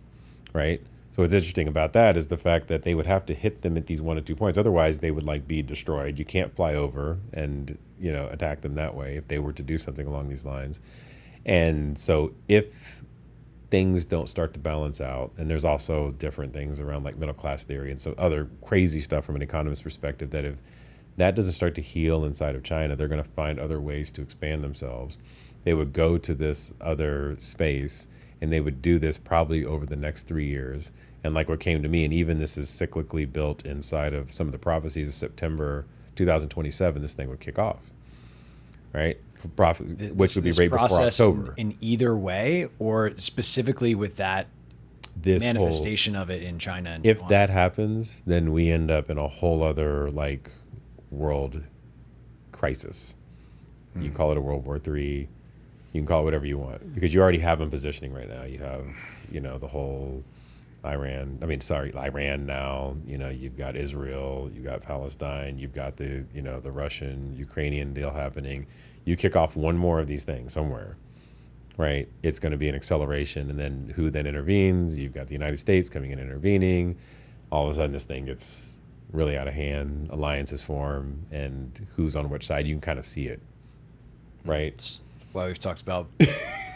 right? So what's interesting about that is the fact that they would have to hit them at these 1 or 2 points. Otherwise, they would like be destroyed. You can't fly over and, attack them that way if they were to do something along these lines. And so if things don't start to balance out, and there's also different things around like middle class theory and some other crazy stuff from an economist perspective, that if that doesn't start to heal inside of China, they're going to find other ways to expand themselves. They would go to this other space, and they would do this probably over the next 3 years. And like what came to me, and even this is cyclically built inside of some of the prophecies of September 2027, this thing would kick off, right? Which would be right before October. In either way, or specifically with that manifestation of it in China? And if that happens, then we end up in a whole other like world crisis. You call it a World War III. You can call it whatever you want because you already have them positioning right now. You have, the whole Iran now, you've got Israel, you've got Palestine, you've got the Russian, Ukrainian deal happening. You kick off one more of these things somewhere, right? It's going to be an acceleration. And then who then intervenes? You've got the United States coming in and intervening. All of a sudden this thing gets really out of hand. Alliances form, and who's on which side, you can kind of see it, right? That's why we've talked about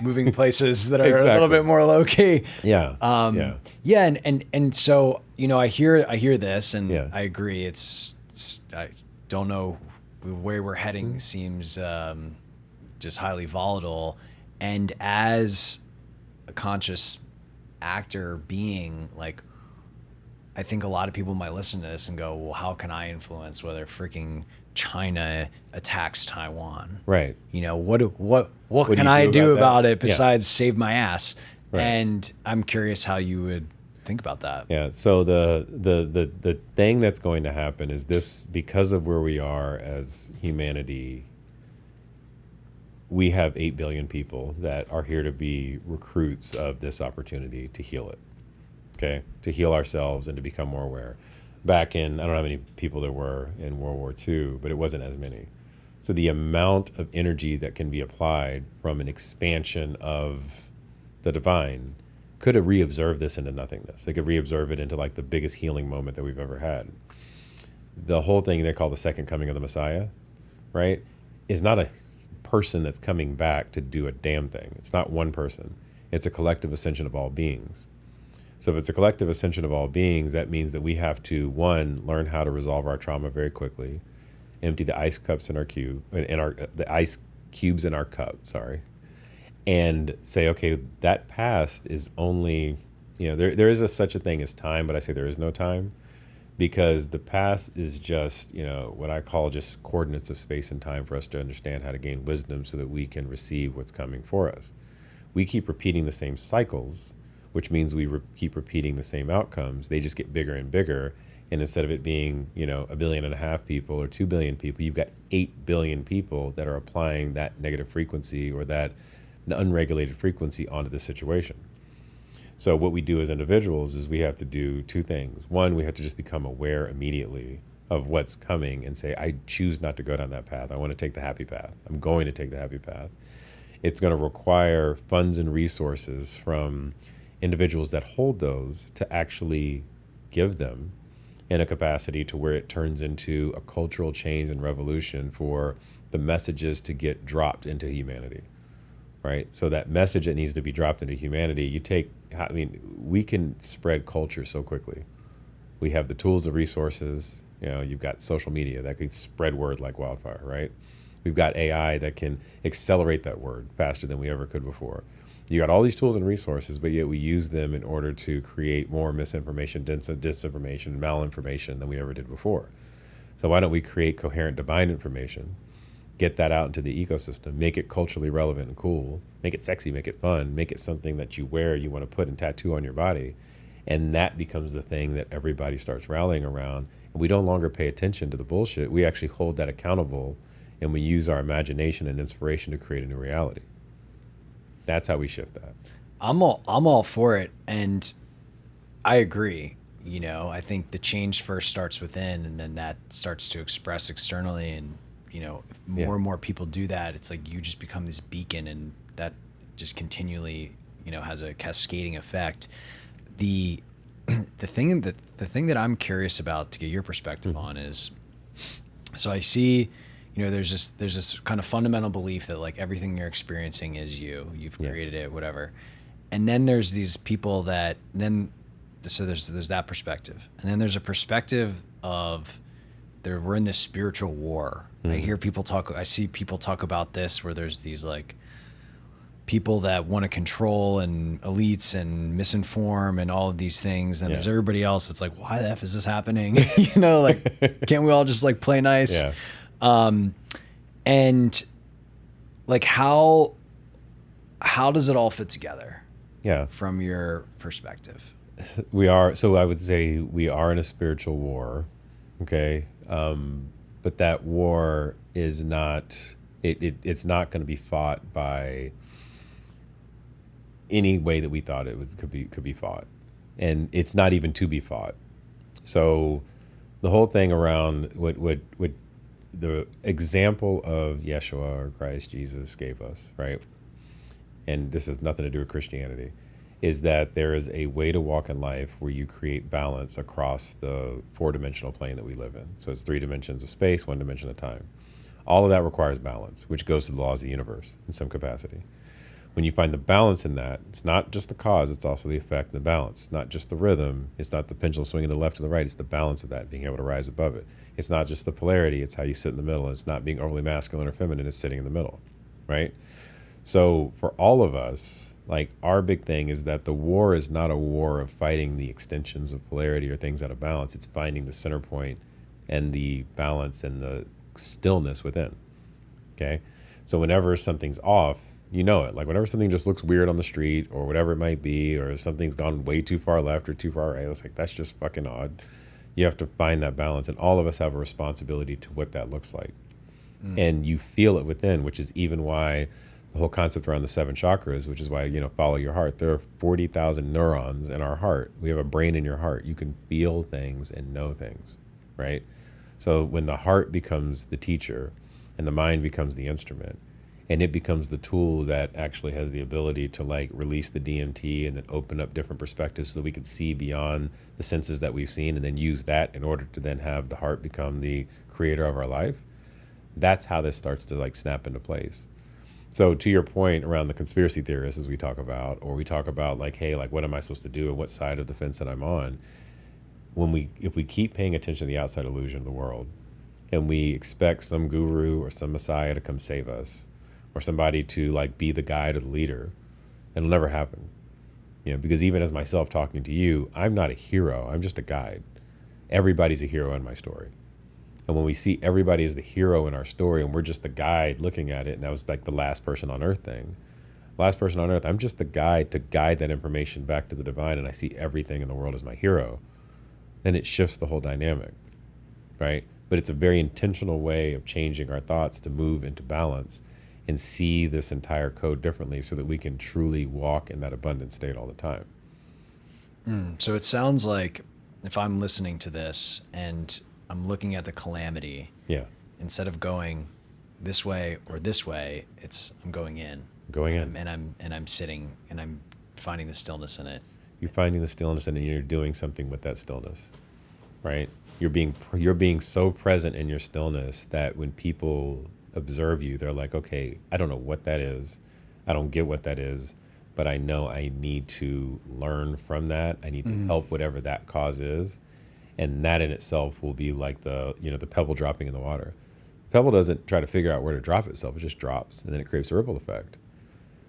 moving places that are a little bit more low key. Yeah. And so, I hear this and I agree. It's I don't know where we're heading seems just highly volatile. And as a conscious actor being, like, I think a lot of people might listen to this and go, well, how can I influence whether freaking China attacks Taiwan? Right. What can I do about it besides save my ass? Right. And I'm curious how you would think about that. Yeah. So the thing that's going to happen is this: because of where we are as humanity, we have 8 billion people that are here to be recruits of this opportunity to heal it. Okay, to heal ourselves and to become more aware. Back in, I don't know how many people there were in World War II, but it wasn't as many. So the amount of energy that can be applied from an expansion of the divine could have reobserved this into nothingness. They could reobserve it into like the biggest healing moment that we've ever had. The whole thing they call the second coming of the Messiah, right, is not a person that's coming back to do a damn thing. It's not one person. It's a collective ascension of all beings. So if it's a collective ascension of all beings, that means that we have to, one, learn how to resolve our trauma very quickly, empty the ice cups in our cube, the ice cubes in our cup, and say, okay, that past is only, there is such a thing as time, but I say there is no time, because the past is just, what I call just coordinates of space and time for us to understand how to gain wisdom so that we can receive what's coming for us. We keep repeating the same cycles, which means we keep repeating the same outcomes. They just get bigger and bigger. And instead of it being, 1.5 billion people or 2 billion people, you've got 8 billion people that are applying that negative frequency or that unregulated frequency onto the situation. So what we do as individuals is we have to do two things. One, we have to just become aware immediately of what's coming and say, I choose not to go down that path. I want to take the happy path. I'm going to take the happy path. It's going to require funds and resources from individuals that hold those to actually give them in a capacity to where it turns into a cultural change and revolution for the messages to get dropped into humanity, right? So that message that needs to be dropped into humanity, we can spread culture so quickly. We have the tools, the resources, you've got social media that can spread word like wildfire, right? We've got AI that can accelerate that word faster than we ever could before. You got all these tools and resources, but yet we use them in order to create more misinformation, disinformation, malinformation than we ever did before. So why don't we create coherent divine information, get that out into the ecosystem, make it culturally relevant and cool, make it sexy, make it fun, make it something that you wear, you want to put and tattoo on your body. And that becomes the thing that everybody starts rallying around. And we no longer pay attention to the bullshit. We actually hold that accountable, and we use our imagination and inspiration to create a new reality. That's how we shift that. I'm all for it, and I agree. I think the change first starts within, and then that starts to express externally. And if more and more people do that, it's like you just become this beacon, and that just continually, has a cascading effect. The thing that I'm curious about to get your perspective on is, so I see. There's this kind of fundamental belief that like everything you're experiencing is you've created it, whatever. And then there's these people so there's that perspective. And then there's a perspective of we're in this spiritual war. I see people talk about this where there's these like people that want to control and elites and misinform and all of these things. And there's everybody else that's like, why the F is this happening? Like, can't we all just like play nice? Yeah. And like how does it all fit together? Yeah. From your perspective. So I would say we are in a spiritual war. Okay. But that war is not, it's not going to be fought by any way that we thought could be fought, and it's not even to be fought. So the whole thing around what the example of Yeshua or Christ Jesus gave us, right? And this has nothing to do with Christianity, is that there is a way to walk in life where you create balance across the 4-dimensional plane that we live in. So it's 3 dimensions of space, 1 dimension of time. All of that requires balance, which goes to the laws of the universe in some capacity. When you find the balance in that, it's not just the cause, it's also the effect and the balance. It's not just the rhythm, it's not the pendulum swinging to the left or the right, it's the balance of that, being able to rise above it. It's not just the polarity, it's how you sit in the middle. It's not being overly masculine or feminine, it's sitting in the middle, right? So for all of us, like, our big thing is that the war is not a war of fighting the extensions of polarity or things out of balance. It's finding the center point and the balance and the stillness within, okay? So whenever something's off, you know it. Like, whenever something just looks weird on the street or whatever it might be, or something's gone way too far left or too far right, it's like, that's just fucking odd. You have to find that balance, and all of us have a responsibility to what that looks like. And you feel it within, which is even why the whole concept around the 7 chakras, which is why, follow your heart. There are 40,000 neurons in our heart. We have a brain in your heart. You can feel things and know things, right? So when the heart becomes the teacher and the mind becomes the instrument, and it becomes the tool that actually has the ability to, like, release the DMT and then open up different perspectives so we can see beyond the senses that we've seen, and then use that in order to then have the heart become the creator of our life. That's how this starts to, like, snap into place. So to your point around the conspiracy theorists, as we talk about, or we talk about, like, hey, like, what am I supposed to do and what side of the fence that I'm on? If we keep paying attention to the outside illusion of the world, and we expect some guru or some messiah to come save us, or somebody to, like, be the guide or the leader, it'll never happen. Because even as myself talking to you, I'm not a hero, I'm just a guide. Everybody's a hero in my story. And when we see everybody as the hero in our story and we're just the guide looking at it, and that was like the last person on earth thing. Last person on earth, I'm just the guide to guide that information back to the divine, and I see everything in the world as my hero. Then it shifts the whole dynamic, right? But it's a very intentional way of changing our thoughts to move into balance and see this entire code differently so that we can truly walk in that abundant state all the time. So it sounds like, if I'm listening to this and I'm looking at the calamity, instead of going this way or this way, I'm going in. And I'm sitting and I'm finding the stillness in it. You're finding the stillness in it, and you're doing something with that stillness, right? You're being so present in your stillness that when people observe you, they're like, okay, I don't know what that is, I don't get what that is, but I know I need to learn from that. I need to help whatever that cause is, and that in itself will be like the pebble dropping in the water. The pebble doesn't try to figure out where to drop itself; it just drops, and then it creates a ripple effect.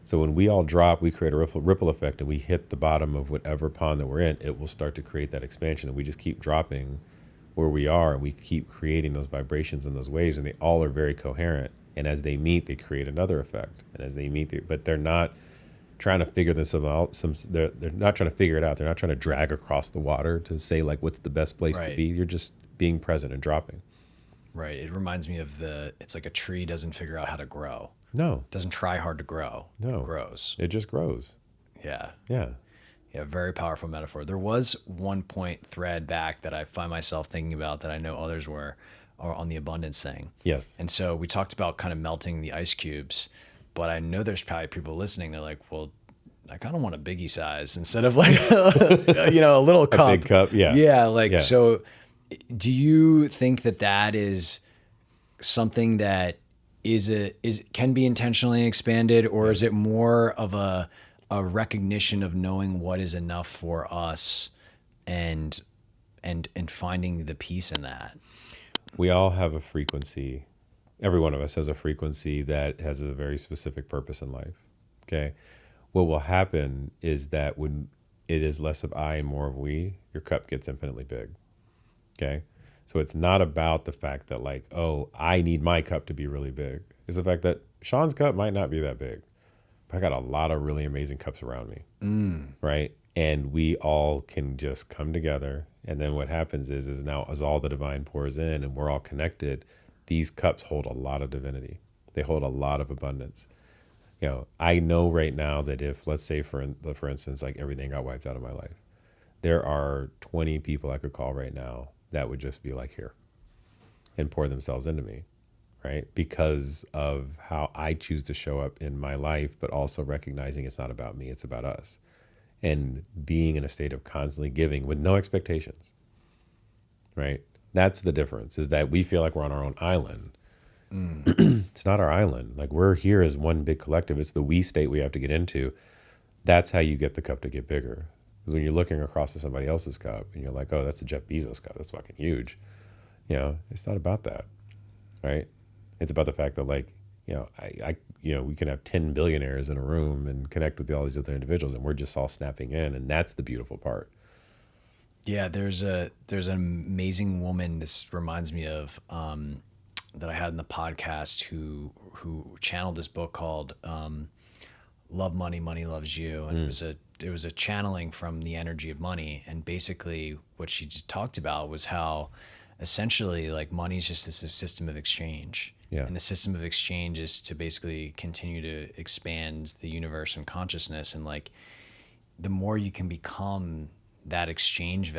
So when we all drop, we create a ripple effect, and we hit the bottom of whatever pond that we're in. It will start to create that expansion, and we just keep dropping where we are, and we keep creating those vibrations and those waves, and they all are very coherent. And as they meet, they create another effect. And as they meet, but they're not trying to figure this out. They're not trying to figure it out. They're not trying to drag across the water to say, like, what's the best place to be. You're just being present and dropping. Right. It reminds me of it's like a tree doesn't figure out how to grow. No. It doesn't try hard to grow. No. It grows. It just grows. Yeah. Yeah. Yeah, very powerful metaphor. There was one point thread back that I find myself thinking about that I know others were on the abundance thing. Yes. And so we talked about kind of melting the ice cubes, but I know there's probably people listening. They're like, well, I kind of want a biggie size instead of like, a little cup. A big cup, yeah. Yeah, so do you think that is something that can be intentionally expanded, or is it more of a recognition of knowing what is enough for us and finding the peace in that? We all have a frequency. Every one of us has a frequency that has a very specific purpose in life. Okay. What will happen is that when it is less of I and more of we, your cup gets infinitely big. Okay. So it's not about the fact that, like, oh, I need my cup to be really big. It's the fact that Sean's cup might not be that big, but I got a lot of really amazing cups around me. Right. And we all can just come together. And then what happens is now as all the divine pours in and we're all connected, these cups hold a lot of divinity. They hold a lot of abundance. I know right now that if, let's say for instance, like everything got wiped out of my life, there are 20 people I could call right now that would just be like, here, and pour themselves into me, right? Because of how I choose to show up in my life, but also recognizing it's not about me, it's about us. And being in a state of constantly giving with no expectations, right? That's the difference, is that we feel like we're on our own island. It's not our island. Like, we're here as one big collective. It's the we state we have to get into. That's how you get the cup to get bigger. Because when you're looking across to somebody else's cup and you're like, oh, that's the Jeff Bezos cup, that's fucking huge. It's not about that, right? It's about the fact that, like, we can have 10 billionaires in a room and connect with all these other individuals, and we're just all snapping in, and that's the beautiful part. Yeah, there's an amazing woman. This reminds me of that I had in the podcast who channeled this book called "Love Money, Money Loves You," and it was a channeling from the energy of money. And basically, what she just talked about was how essentially, like, money is just this system of exchange. Yeah. And the system of exchange is to basically continue to expand the universe and consciousness. And, like, the more you can become that exchange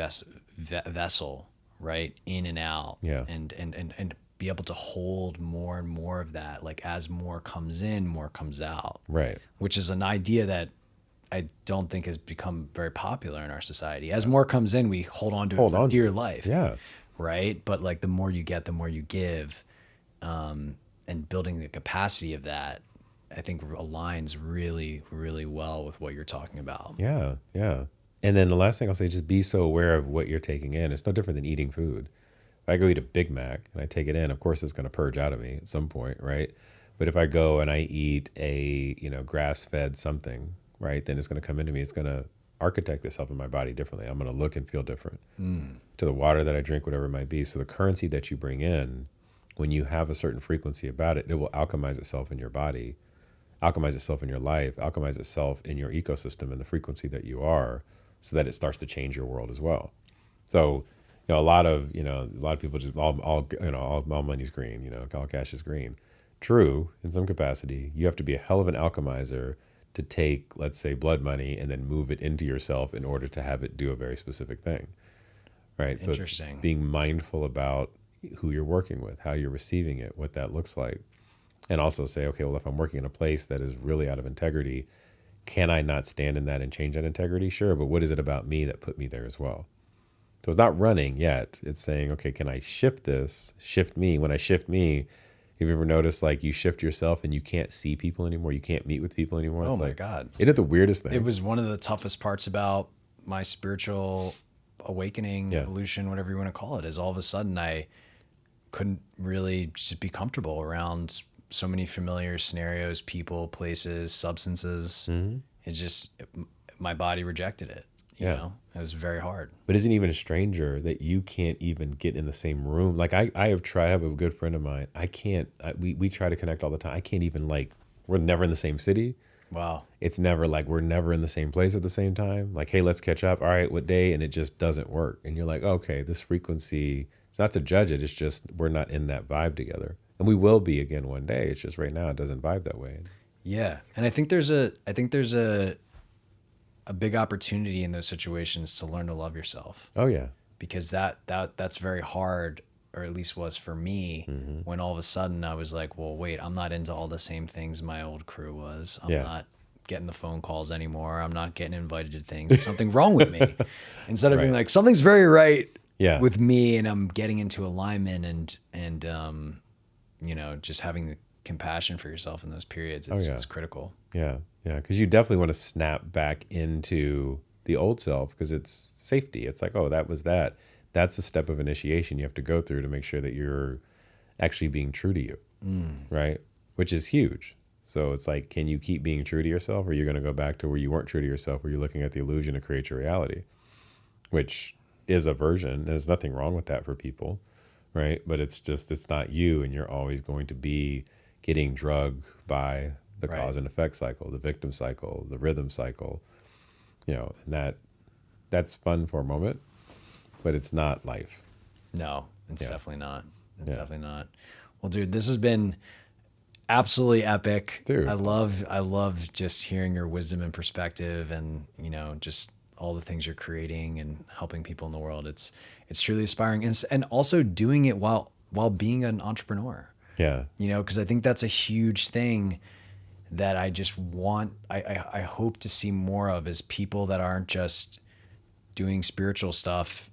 vessel, right, in and out, and be able to hold more and more of that, like, as more comes in, more comes out, right? Which is an idea that I don't think has become very popular in our society. As more comes in, we hold on to it for dear life, right? But, like, the more you get, the more you give, and building the capacity of that, I think aligns really, really well with what you're talking about. Yeah. And then the last thing I'll say, just be so aware of what you're taking in. It's no different than eating food. If I go eat a Big Mac and I take it in, of course it's going to purge out of me at some point, right? But if I go and I eat a, grass-fed something, right, then it's going to come into me. It's going to architect itself in my body differently. I'm going to look and feel different to the water that I drink, whatever it might be. So the currency that you bring in, when you have a certain frequency about it, it will alchemize itself in your body, alchemize itself in your life, alchemize itself in your ecosystem and the frequency that you are, so that it starts to change your world as well. So, a lot of people just all money's green, all cash is green. True, in some capacity. You have to be a hell of an alchemizer to take, let's say, blood money and then move it into yourself in order to have it do a very specific thing, right? So it's being mindful about who you're working with, how you're receiving it, what that looks like. And also say, okay, well, if I'm working in a place that is really out of integrity, can I not stand in that and change that integrity? Sure, but what is it about me that put me there as well? So it's not running yet. It's saying, okay, can I shift this, shift me? When I shift me, have you ever noticed, like, you shift yourself and you can't see people anymore? You can't meet with people anymore? Oh, it's my God. Isn't it the weirdest thing? It was one of the toughest parts about my spiritual awakening, evolution, whatever you want to call it, is all of a sudden I couldn't really just be comfortable around so many familiar scenarios, people, places, substances. It's just, my body rejected it. You know, it was very hard. But isn't even a stranger that you can't even get in the same room? Like, I have tried. I have a good friend of mine. I can't. We try to connect all the time. I can't even, like, we're never in the same city. Wow. It's never like we're never in the same place at the same time. Like, hey, let's catch up. All right, what day? And it just doesn't work. And you're like, okay, this frequency. It's not to judge it. It's just we're not in that vibe together. And we will be again one day. It's just right now it doesn't vibe that way. Yeah, and I think there's a big opportunity in those situations to learn to love yourself. Oh yeah, because that's very hard, or at least was for me. When all of a sudden I was like, well, wait, I'm not into all the same things my old crew was. I'm not getting the phone calls anymore. I'm not getting invited to things. There's something wrong with me. Instead of being like, something's very right with me, and I'm getting into alignment and just having the compassion for yourself in those periods is critical. Yeah, because you definitely want to snap back into the old self because it's safety. It's like, oh, that was that. That's a step of initiation you have to go through to make sure that you're actually being true to you, right? Which is huge. So it's like, can you keep being true to yourself, or are you going to go back to where you weren't true to yourself, where you're looking at the illusion to create your reality, which is a version. There's nothing wrong with that for people, right? But it's just, it's not you, and you're always going to be getting drugged by the cause and effect cycle, the victim cycle, the rhythm cycle, and that's fun for a moment, but it's not life. No, it's definitely not. It's definitely not. Well, dude, this has been absolutely epic. Dude. I love just hearing your wisdom and perspective, and just all the things you're creating and helping people in the world. It's truly inspiring, and also doing it while being an entrepreneur. Yeah. Because I think that's a huge thing that I just want, I hope to see more of, is people that aren't just doing spiritual stuff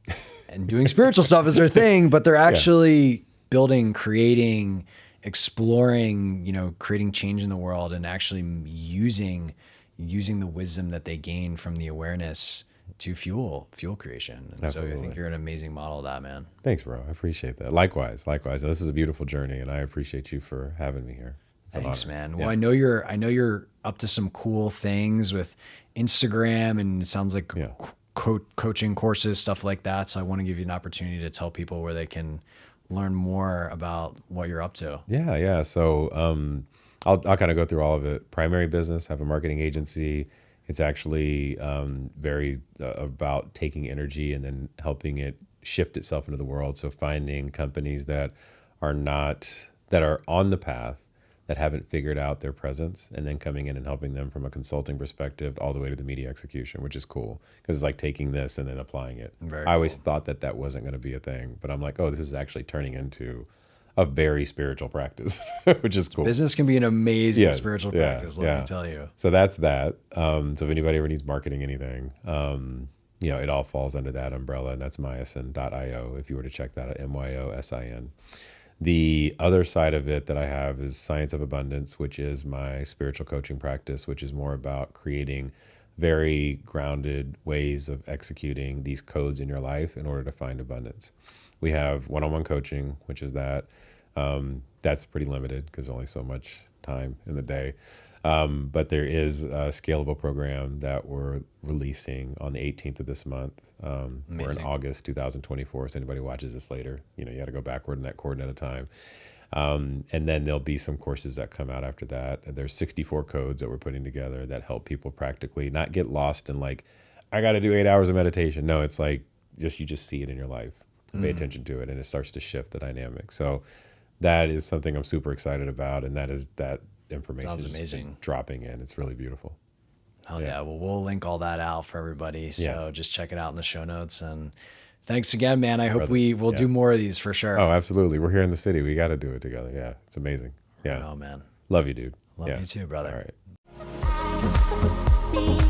and doing spiritual stuff is their thing, but they're actually building, creating, exploring, creating change in the world, and actually using the wisdom that they gain from the awareness to fuel creation. And so I think you're an amazing model of that, man. Thanks, bro. I appreciate that. Likewise. This is a beautiful journey, and I appreciate you for having me here. Thanks, man. Well, I know you're up to some cool things with Instagram, and it sounds like coaching courses, stuff like that. So I want to give you an opportunity to tell people where they can learn more about what you're up to. Yeah. So I'll kind of go through all of it. Primary business, have a marketing agency. It's actually very about taking energy and then helping it shift itself into the world. So finding companies that are on the path, that haven't figured out their presence, and then coming in and helping them from a consulting perspective all the way to the media execution, which is cool because it's like taking this and then applying it. I always thought that wasn't going to be a thing, but I'm like, oh, this is actually turning into a very spiritual practice, which is cool. Business can be an amazing spiritual practice, let me tell you. So that's that. So if anybody ever needs marketing anything, it all falls under that umbrella, and that's Myosin.io if you were to check that out, MYOSIN. The other side of it that I have is Science of Abundance, which is my spiritual coaching practice, which is more about creating very grounded ways of executing these codes in your life in order to find abundance. We have one-on-one coaching, which is that. That's pretty limited because there's only so much time in the day. But there is a scalable program that we're releasing on the 18th of this month. We're in August 2024. So anybody watches this later, you got to go backward in that coordinate of time. And then there'll be some courses that come out after that. There's 64 codes that we're putting together that help people practically not get lost in like, I got to do 8 hours of meditation. No, it's like you just see it in your life. Pay attention to it, and it starts to shift the dynamic. So that is something I'm super excited about, and that information is amazing. Dropping in. It's really beautiful. Hell yeah. Well, we'll link all that out for everybody. So just check it out in the show notes. And thanks again, man. I hope we'll do more of these for sure. Oh, absolutely. We're here in the city. We got to do it together. Yeah. It's amazing. Yeah. Oh, man. Love you, dude. Love you too, brother. All right.